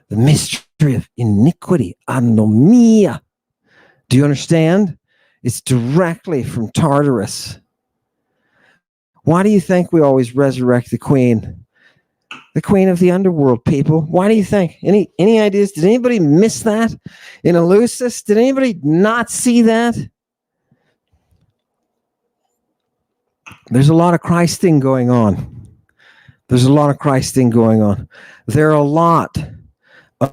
The mystery of iniquity. Anomia. Do you understand? It's directly from Tartaros. Why do you think we always resurrect the queen? The queen of the underworld, people. Why do you think? Any ideas? Did anybody miss that in Eleusis? Did anybody not see that? There's a lot of Christing going on. There's a lot of Christing going on. There are a lot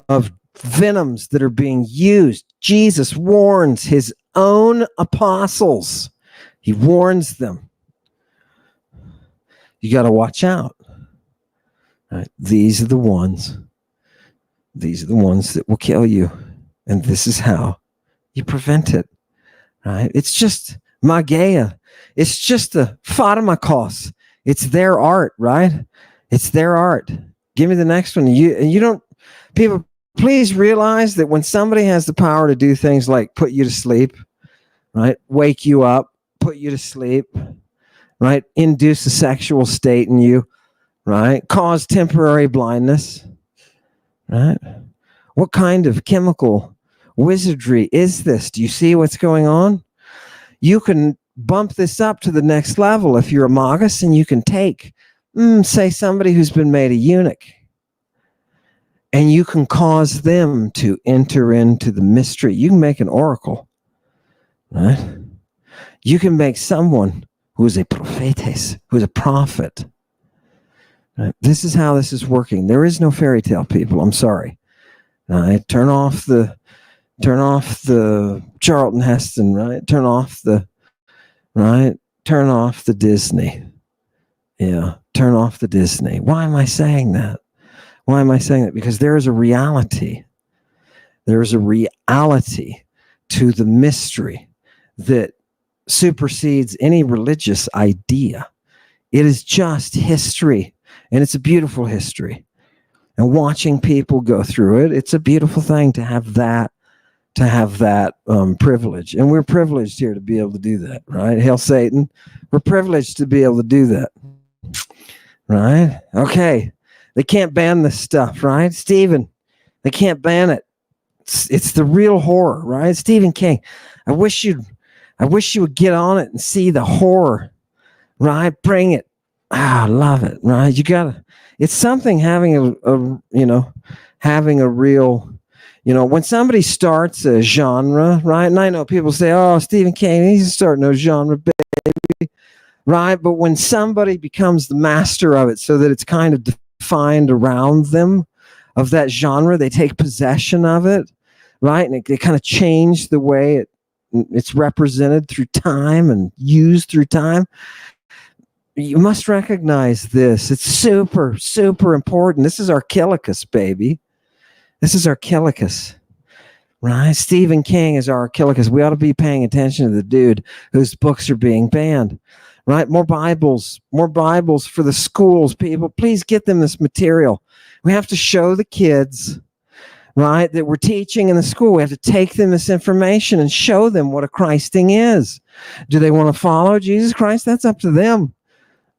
of venoms that are being used. Jesus warns his own apostles. He warns them. You got to watch out. Right? These are the ones these are the ones that will kill you. And this is how you prevent it, right? It's just magia. It's just the pharmacos. It's their art, right? It's their art. Give me the next one. You don't, people, please realize that when somebody has the power to do things like put you to sleep, right? Wake you up, put you to sleep, right? Induce a sexual state in you, right? Cause temporary blindness, right? What kind of chemical wizardry is this? Do you see what's going on? You can bump this up to the next level if you're a magus, and you can take, say, somebody who's been made a eunuch, and you can cause them to enter into the mystery. You can make an oracle, right? You can make someone who is a prophetess, who is a prophet. Right? This is how this is working. There is no fairy tale, people. I'm sorry. Right? Turn off the Charlton Heston, right? Turn off the Disney. Yeah, turn off the Disney. Why am I saying that? Why am I saying that? Because there is a reality. There is a reality to the mystery that supersedes any religious idea. It is just history, and it's a beautiful history. And watching people go through it, it's a beautiful thing to have that privilege. And we're privileged here to be able to do that, right? Hail Satan. We're privileged to be able to do that, right? Okay. They can't ban this stuff, right? Stephen, they can't ban it. It's the real horror, right? Stephen King, I wish you would get on it and see the horror, right? Bring it. I love it, right? It's something having having a real, when somebody starts a genre, right? And I know people say, oh, Stephen King, he's starting a genre, baby, right? But when somebody becomes the master of it so that it's kind of defined around them of that genre, they take possession of it, right? And they kind of change the way it's represented through time and used through time. You must recognize this. It's super, super important. This is Archilochus, baby. This is Archilochus, right? Stephen King is Archilochus. We ought to be paying attention to the dude whose books are being banned, right? More Bibles for the schools, people. Please get them this material. We have to show the kids, right, that we're teaching in the school. We have to take them this information and show them what a Christing is. Do they want to follow Jesus Christ? That's up to them.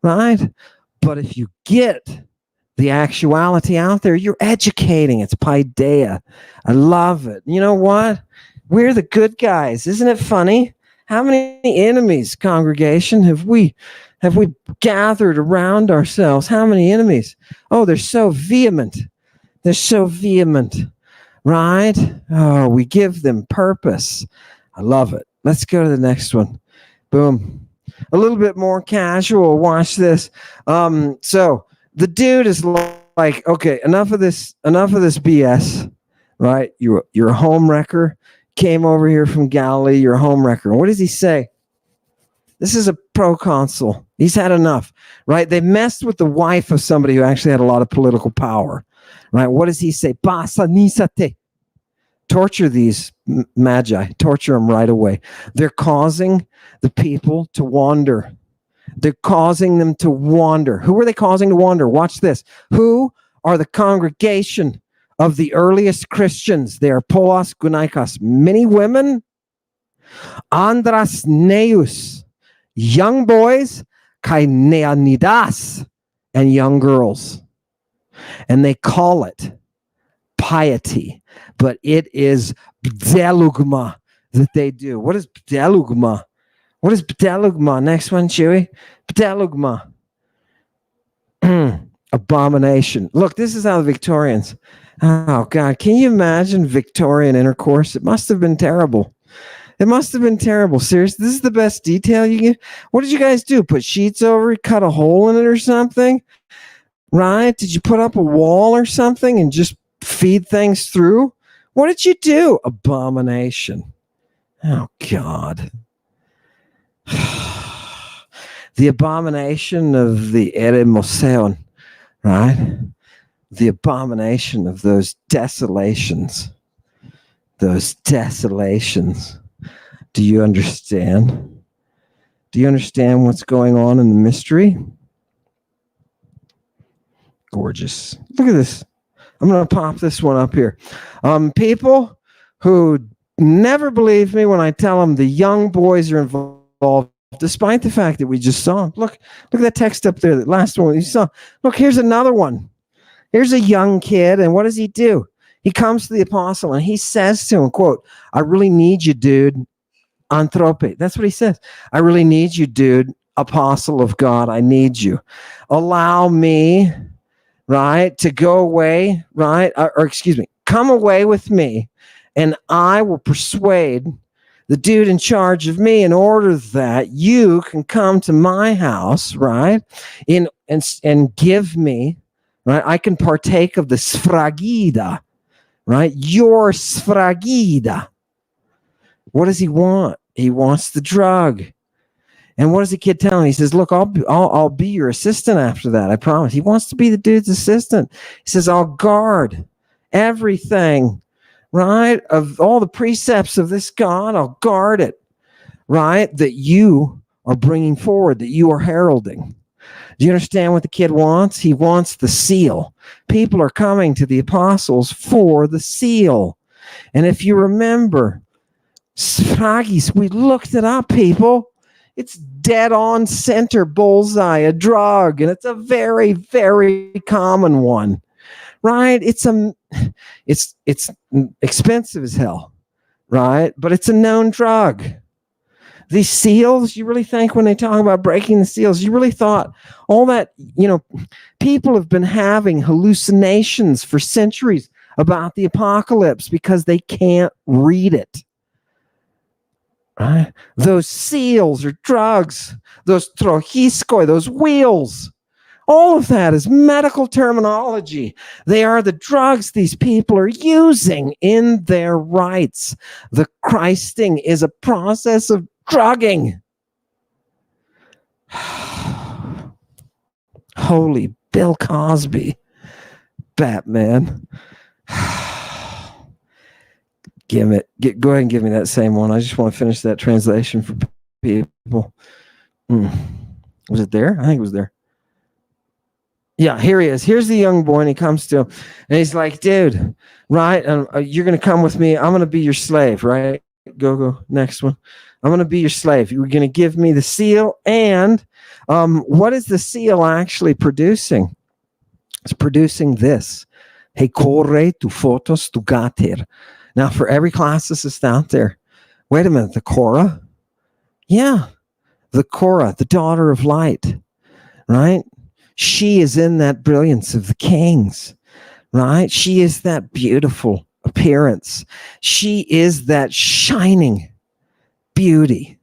Right? But if you get the actuality out there, you're educating. It's Pideia. I love it. You know what? We're the good guys. Isn't it funny? How many enemies, congregation, have we gathered around ourselves? How many enemies? Oh, they're so vehement. They're so vehement. Right? Oh, we give them purpose. I love it. Let's go to the next one. Boom. A little bit more casual. Watch this. So the dude is like, okay, enough of this BS, right? You're a home wrecker. Came over here from Galilee. You're a home wrecker. And what does he say? This is a proconsul. He's had enough, right? They messed with the wife of somebody who actually had a lot of political power, right? What does he say? Basa nisate. Torture these magi. Torture them right away. They're causing the people to wander. They're causing them to wander. Who are they causing to wander? Watch this. Who are the congregation of the earliest Christians? They are poas gunaikas. Many women. Andras neus. Young boys. Kai neanidas. And young girls. And they call it piety, but it is bdelugma that they do. What is bdelugma? What is bdelugma? Next one, Chewy. Bdelugma. Abomination. Look, this is how the Victorians. Oh, God. Can you imagine Victorian intercourse? It must have been terrible. It must have been terrible. Seriously, this is the best detail you get. What did you guys do? Put sheets over it, cut a hole in it or something? Right? Did you put up a wall or something and just feed things through? What did you do? Abomination. Oh, God. The abomination of the Eremoseon, right? the abomination of those desolations. Those desolations. Do you understand? Do you understand what's going on in the mystery? Gorgeous. Look at this. I'm going to pop this one up here. People who never believe me when I tell them the young boys are involved, despite the fact that we just saw them. Look at that text up there, that last one you saw. Look, here's another one. Here's a young kid, and what does he do? He comes to the apostle, and he says to him, quote, I really need you, dude. Anthrope. That's what he says. I really need you, dude. Apostle of God, I need you. Allow me, right, to go away, right? Or excuse me, come away with me, and I will persuade the dude in charge of me in order that you can come to my house, right? And give me, right? I can partake of the sfragida, right? Your sfragida. What does he want? He wants the drug. And what does the kid tell him? He says, look, I'll be your assistant after that. I promise. He wants to be the dude's assistant. He says, I'll guard everything, right? Of all the precepts of this God, I'll guard it, right? That you are bringing forward, that you are heralding. Do you understand what the kid wants? He wants the seal. People are coming to the apostles for the seal. And if you remember, Sfragis, we looked it up, people. It's dead on center bullseye, a drug, and it's a very, very common one, right? It's expensive as hell, right? But it's a known drug. These seals, you really think when they talk about breaking the seals, you really thought all that, people have been having hallucinations for centuries about the apocalypse because they can't read it. Right? Those seals are drugs, those trojiskoi, those wheels, all of that is medical terminology. They are the drugs these people are using in their rites. The Christing is a process of drugging. Holy Bill Cosby, Batman. Go ahead and give me that same one. I just want to finish that translation for people. Was it there? I think it was there. Yeah, here he is. Here's the young boy, and he comes to him, and he's like, dude, right? You're going to come with me. I'm going to be your slave, right? Go. Next one. I'm going to be your slave. You're going to give me the seal. And what is the seal actually producing? It's producing this. Hey, corre tu photos tu gater. Now, for every classicist out there, wait a minute, the Cora? Yeah, the Cora, the daughter of light, right? She is in that brilliance of the kings, right? She is that beautiful appearance. She is that shining beauty.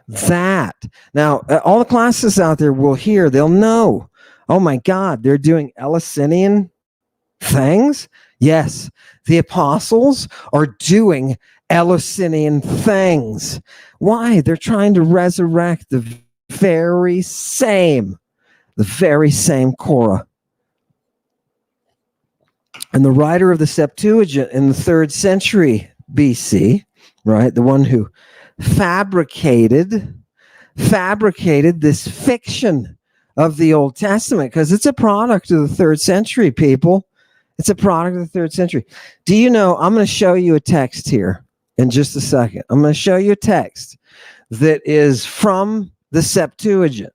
That. Now, all the classicists out there will hear, they'll know, oh my God, they're doing Eleusinian things? Yes, the apostles are doing Eleusinian things. Why? They're trying to resurrect the very same Cora. And the writer of the Septuagint in the 3rd century BC, right, the one who fabricated this fiction of the Old Testament, because it's a product of the 3rd century, people. It's a product of the 3rd century. Do you know, I'm going to show you a text here in just a second. I'm going to show you a text that is from the Septuagint,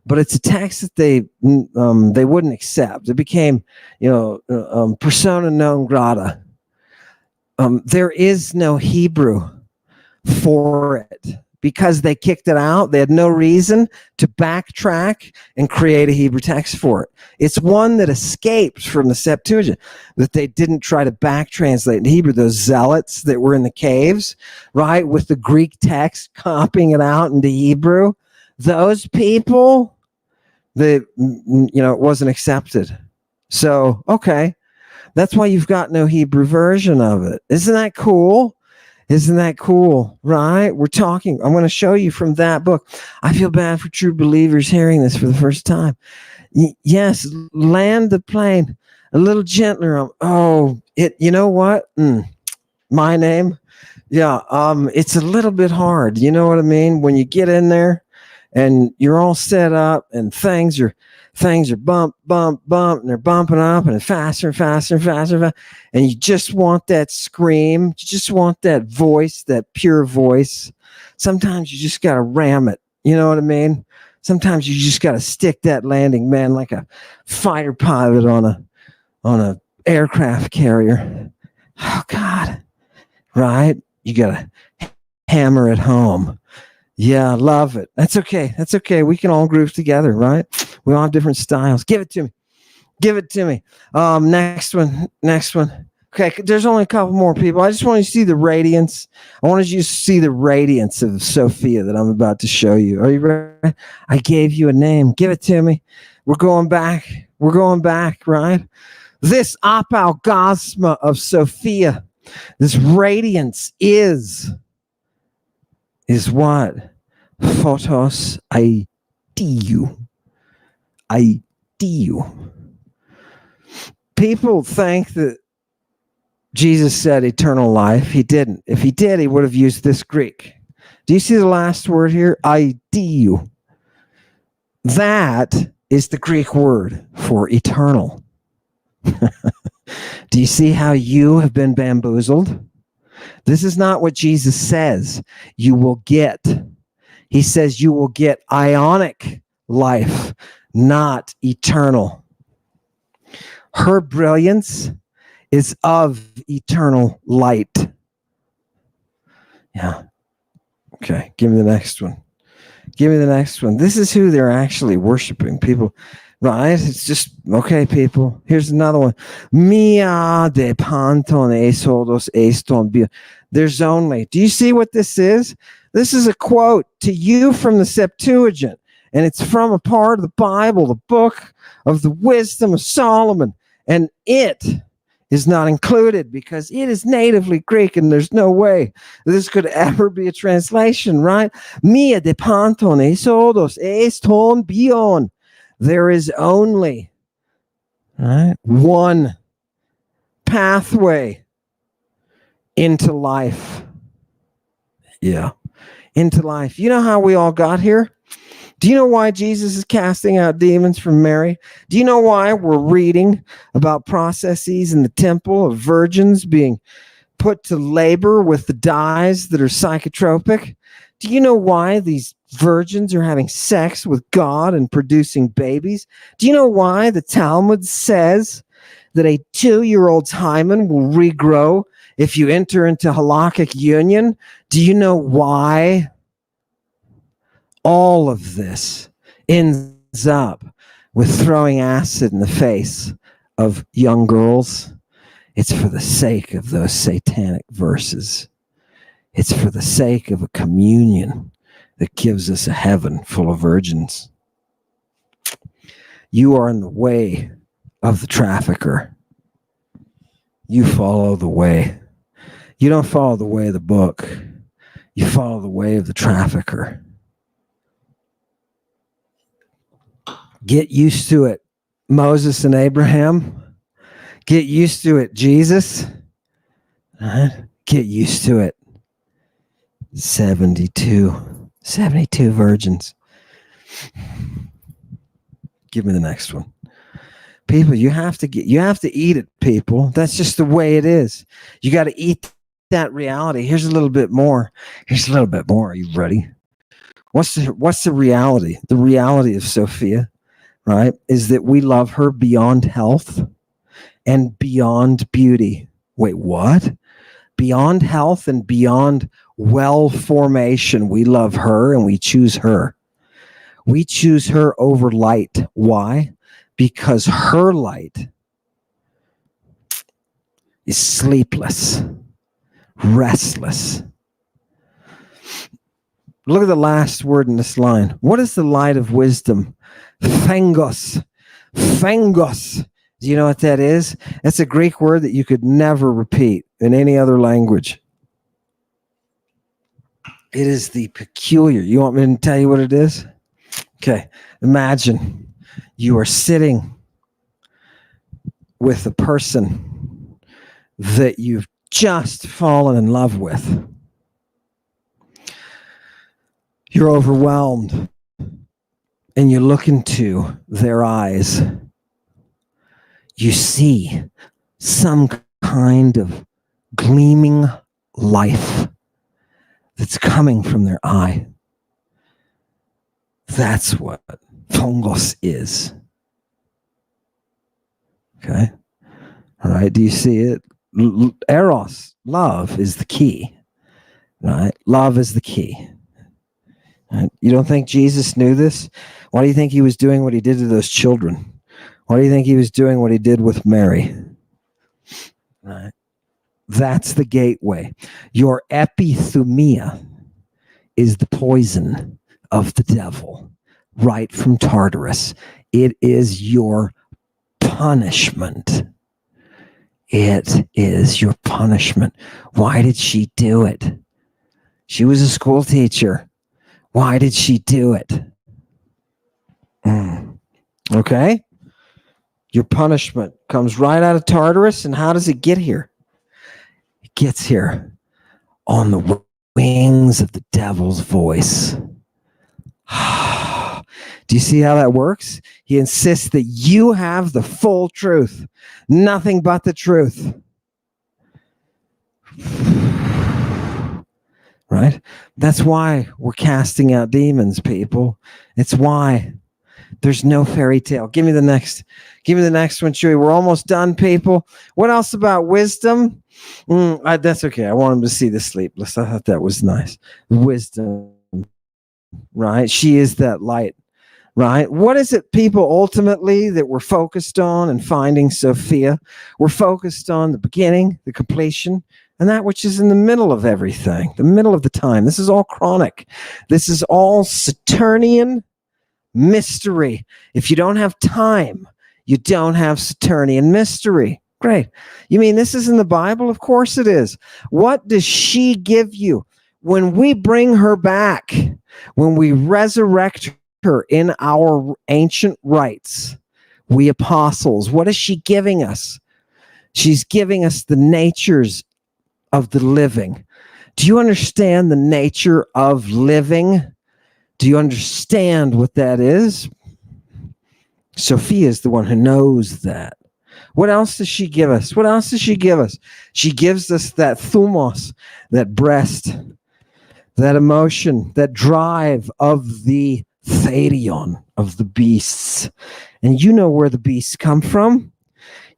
but it's a text that they wouldn't accept. It became, persona non grata. There is no Hebrew for it because they kicked it out. They had no reason to backtrack and create a Hebrew text for it. It's one that escaped from the Septuagint, that they didn't try to back translate in Hebrew. Those zealots that were in the caves, right, with the Greek text, copying it out into Hebrew, those people, it wasn't accepted. So, okay, that's why you've got no Hebrew version of it. Isn't that cool? Isn't that cool, right? We're talking. I'm going to show you from that book. I feel bad for true believers hearing this for the first time. Yes, land the plane a little gentler. You know what? My name. Yeah, it's a little bit hard. You know what I mean? When you get in there and you're all set up and things are bump, and they're bumping up and faster and faster and faster. And you just want that scream. You just want that voice, that pure voice. Sometimes you just got to ram it. You know what I mean? Sometimes you just got to stick that landing, man, like a fighter pilot on a aircraft carrier. Oh, God. Right? You got to hammer it home. Yeah, love it. That's okay. That's okay. We can all groove together, right? We all have different styles. Give it to me. Give it to me. Next one. Okay, there's only a couple more people. I just want you to see the radiance. I wanted you to see the radiance of Sophia that I'm about to show you. Are you ready? I gave you a name. Give it to me. We're going back, right? This apalgasma of Sophia, this radiance is what? Photos ideu. People think that Jesus said eternal life. He didn't. If he did, he would have used this Greek. Do you see the last word here? Ideu. That is the Greek word for eternal. Do you see how you have been bamboozled? This is not what Jesus says you will get. He says you will get ionic life, not eternal. Her brilliance is of eternal light. Yeah. Okay, give me the next one. This is who they're actually worshiping, people. Right? It's just, okay, people. Here's another one. Mia de panton esodos eston bio. There's only. Do you see what this is? This is a quote to you from the Septuagint. And it's from a part of the Bible, the book of the wisdom of Solomon. And it is not included because it is natively Greek and there's no way this could ever be a translation, right? Mia de panton esodos eston bion. There is only one pathway into life. Yeah, into life. You know how we all got here? Do you know why Jesus is casting out demons from Mary? Do you know why we're reading about processes in the temple of virgins being put to labor with the dyes that are psychotropic? Do you know why these virgins are having sex with God and producing babies? Do you know why the Talmud says that a 2-year-old's hymen will regrow if you enter into halakhic union? Do you know why all of this ends up with throwing acid in the face of young girls? It's for the sake of those satanic verses. It's for the sake of a communion that gives us a heaven full of virgins. You are in the way of the trafficker. You follow the way. You don't follow the way of the book. You follow the way of the trafficker. Get used to it, Moses and Abraham. Get used to it, Jesus. Get used to it. 72 virgins. Give me the next one. People, you have to eat it, people. That's just the way it is. You got to eat that reality. Here's a little bit more. Are you ready? What's the reality? The reality of Sophia, right, is that we love her beyond health and beyond beauty. Wait, what? Beyond health and beyond well formation, we love her and we choose her. We choose her over light. Why? Because her light is sleepless, restless. Look at the last word in this line. What is the light of wisdom? Phengos. Phengos. Do you know what that is? That's a Greek word that you could never repeat in any other language. It is the peculiar. You want me to tell you what it is? Okay. Imagine you are sitting with a person that you've just fallen in love with. You're overwhelmed and you look into their eyes. You see some kind of gleaming life that's coming from their eye. That's what phongos is. Okay. All right. Do you see it? Eros, love, is the key. Right? Love is the key. Right? You don't think Jesus knew this? Why do you think he was doing what he did to those children? Why do you think he was doing what he did with Mary? Right? That's the gateway. Your epithumia is the poison of the devil, right from Tartaros. It is your punishment. It is your punishment. Why did she do it? She was a school teacher. Why did she do it? Okay? Your punishment comes right out of Tartaros, and how does it get here? It gets here on the wings of the devil's voice. Do you see how that works? He insists that you have the full truth, nothing but the truth. Right? That's why we're casting out demons, people. It's why there's no fairy tale. Give me the next one, Chewy. We're almost done, people. What else about wisdom? That's okay. I want him to see the sleepless. I thought that was nice. Wisdom, right? She is that light, right? What is it, people, ultimately that we're focused on in finding Sophia? We're focused on the beginning, the completion, and that which is in the middle of everything, the middle of the time. This is all chronic. This is all Saturnian mystery. If you don't have time, you don't have Saturnian mystery. Great. You mean this is in the Bible? Of course it is. What does she give you? When we bring her back, when we resurrect her in our ancient rites, we apostles, what is she giving us? She's giving us the natures of the living. Do you understand the nature of living? Do you understand what that is? Sophia is the one who knows that. What else does she give us? What else does she give us? She gives us that thumos, that breast, that emotion, that drive of the therion, of the beasts. And you know where the beasts come from.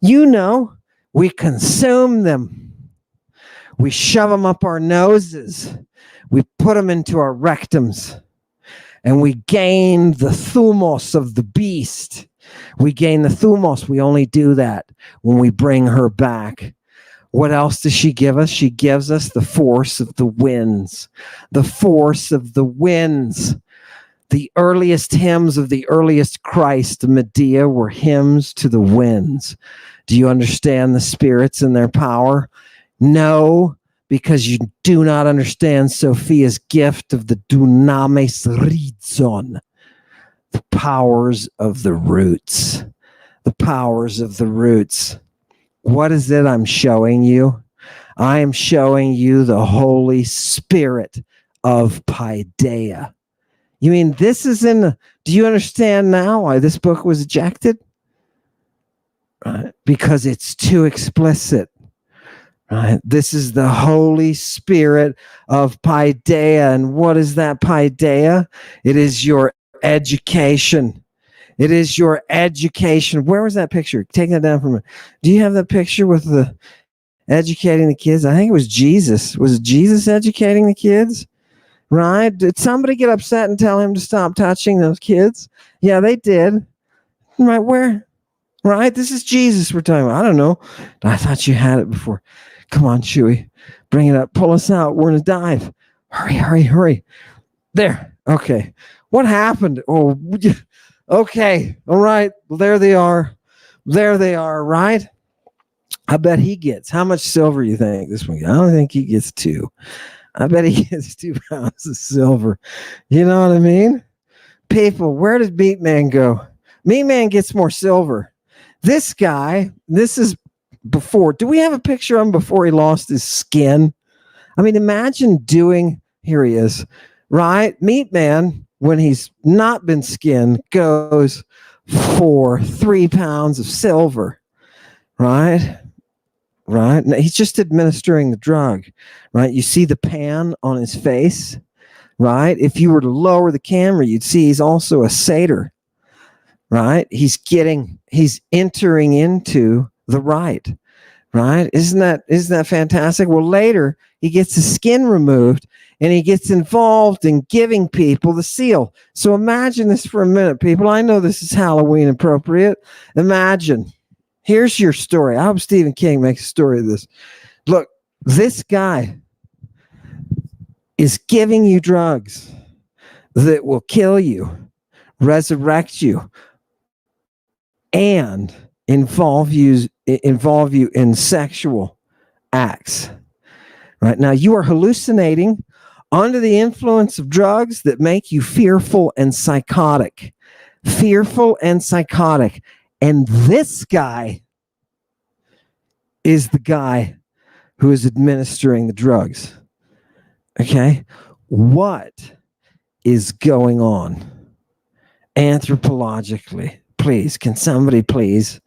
You know, we consume them. We shove them up our noses. We put them into our rectums. And we gain the thumos of the beast. We gain the thumos. We only do that when we bring her back. What else does she give us? She gives us the force of the winds. The force of the winds. The earliest hymns of the earliest Christ, the Pideia, were hymns to the winds. Do you understand the spirits and their power? No, because you do not understand Sophia's gift of the dunamis rhizon, the powers of the roots. The powers of the roots. What is it I'm showing you? I am showing you the Holy Spirit of Pideia. You mean this is do you understand now why this book was ejected? Right? Because it's too explicit. Right? This is the Holy Spirit of Pideia. And what is that Pideia? It is your education. It is your education. Where was that picture? Take that down from me. Do you have that picture with the educating the kids? I think it was Jesus. Was it Jesus educating the kids? Right? Did somebody get upset and tell him to stop touching those kids? Yeah, they did. Right? Where? Right? This is Jesus we're talking about. I don't know. I thought you had it before. Come on, Chewy. Bring it up. Pull us out. We're in a dive. Hurry, hurry, hurry. There. Okay. What happened? Oh, okay. All right. Well, there they are. There they are, right? I bet he gets. How much silver you think this one gets? I don't think he gets 2. I bet he gets 2 pounds of silver. You know what I mean? People, where does Meat Man go? Meat Man gets more silver. This guy, this is before. Do we have a picture of him before he lost his skin? I mean, imagine doing, here he is, right? Meat Man, when he's not been skinned, goes for 3 pounds of silver, right? Right? Now, he's just administering the drug, right? You see the pan on his face, right? If you were to lower the camera, you'd see he's also a satyr, right? He's entering into the rite, right? Isn't that fantastic? Well, later he gets his skin removed and he gets involved in giving people the seal. So imagine this for a minute, people. I know this is Halloween appropriate. Imagine. Here's your story. I hope Stephen King makes a story of this. Look, this guy is giving you drugs that will kill you, resurrect you, and involve you in sexual acts. Right now, you are hallucinating under the influence of drugs that make you fearful and psychotic. Fearful and psychotic. And this guy is the guy who is administering the drugs. Okay? What is going on anthropologically? Please, can somebody please?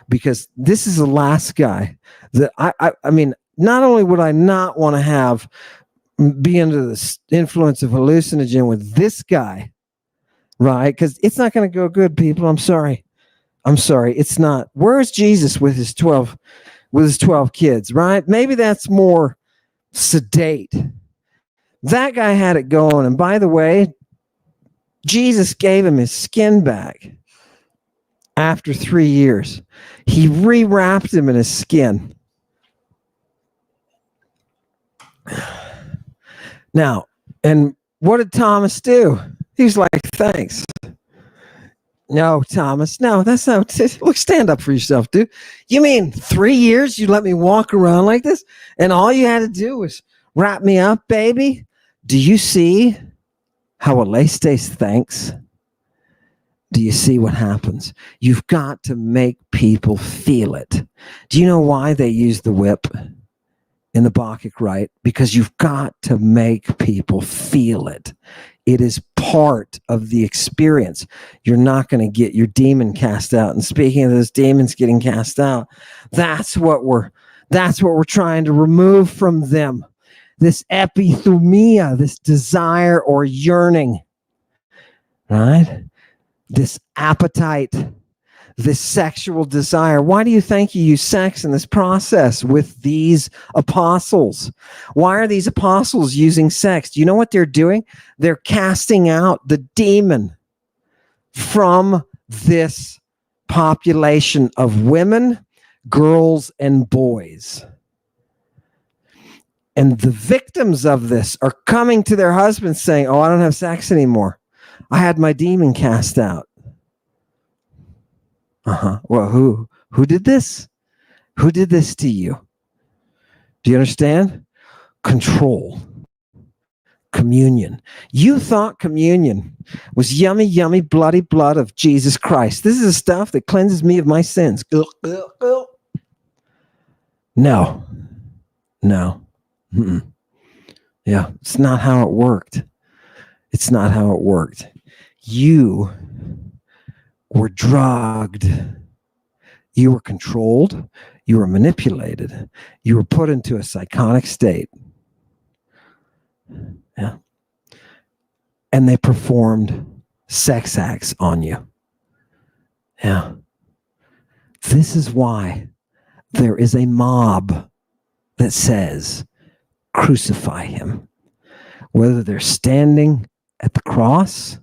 Because this is the last guy that I mean, not only would I not want to be under the influence of hallucinogen with this guy, right? Because it's not going to go good, people. I'm sorry. It's not. Where is Jesus with his 12 kids, right? Maybe that's more sedate. That guy had it going. And by the way, Jesus gave him his skin back after 3 years. He rewrapped him in his skin. Now, and what did Thomas do? He was like, thanks. No, Thomas. No, that's not. Look, stand up for yourself, dude. You mean 3 years you let me walk around like this? And all you had to do was wrap me up, baby? Do you see how Alestes thanks? Do you see what happens? You've got to make people feel it. Do you know why they use the whip in the Bacchic rite? Because you've got to make people feel it. It is part of the experience. You're not going to get your demon cast out. And speaking of those demons getting cast out, that's what we're trying to remove from them. This epithumia, this desire or yearning, right? This appetite, this sexual desire. Why do you think you use sex in this process with these apostles? Why are these apostles using sex? Do you know what they're doing? They're casting out the demon from this population of women, girls, and boys. And the victims of this are coming to their husbands saying, oh, I don't have sex anymore. I had my demon cast out. Well, who did this? Who did this to you? Do you understand? Control. Communion. You thought communion was yummy, yummy, bloody blood of Jesus Christ. This is the stuff that cleanses me of my sins. No. Yeah, it's not how it worked. It's not how it worked. You were drugged. You were controlled. You were manipulated. You were put into a psychotic state. Yeah. And they performed sex acts on you. Yeah. This is why there is a mob that says, crucify him. Whether they're standing at the cross,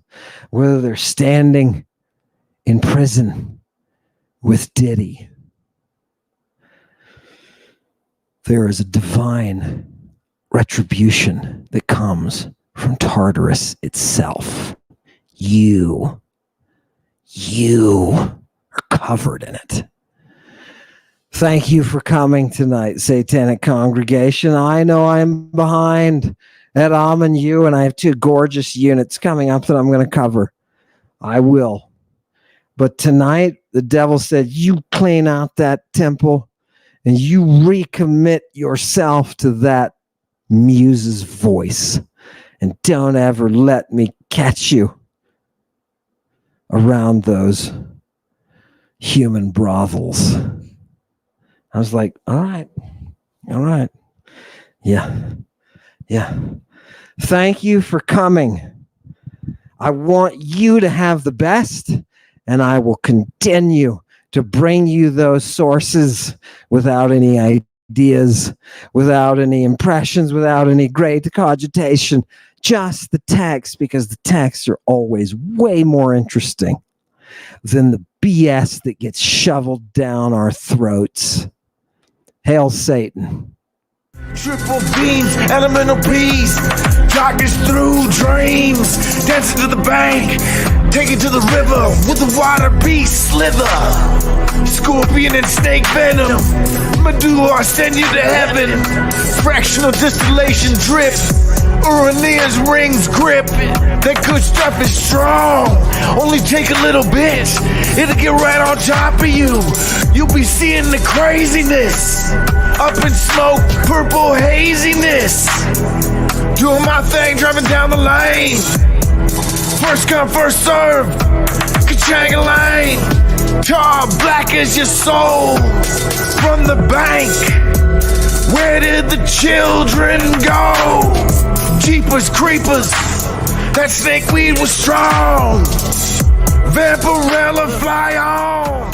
whether they're standing in prison with Diddy. There is a divine retribution that comes from Tartaros itself. You are covered in it. Thank you for coming tonight, Satanic Congregation. I know I'm behind at you, and I have 2 gorgeous units coming up that I'm going to cover. I will. But tonight, the devil said, you clean out that temple and you recommit yourself to that muse's voice. And don't ever let me catch you around those human brothels. I was like, all right. Yeah. Thank you for coming. I want you to have the best, and I will continue to bring you those sources without any ideas, without any impressions, without any great cogitation, just the text, because the texts are always way more interesting than the BS that gets shoveled down our throats. Hail Satan. Triple beams, elemental bees, darkness through dreams, dancing to the bank, take it to the river, with the water beast slither, scorpion and snake venom, medulla send you to heaven, fractional distillation drip, Urania's rings grip, that good stuff is strong, only take a little bit, it'll get right on top of you, you'll be seeing the craziness, up in smoke, purple haziness, doing my thing, driving down the lane, first come, first serve, ka-chang lane, tar black as your soul, from the bank, where did the children go? Jeepers creepers, that snakeweed was strong, Vampirella fly on.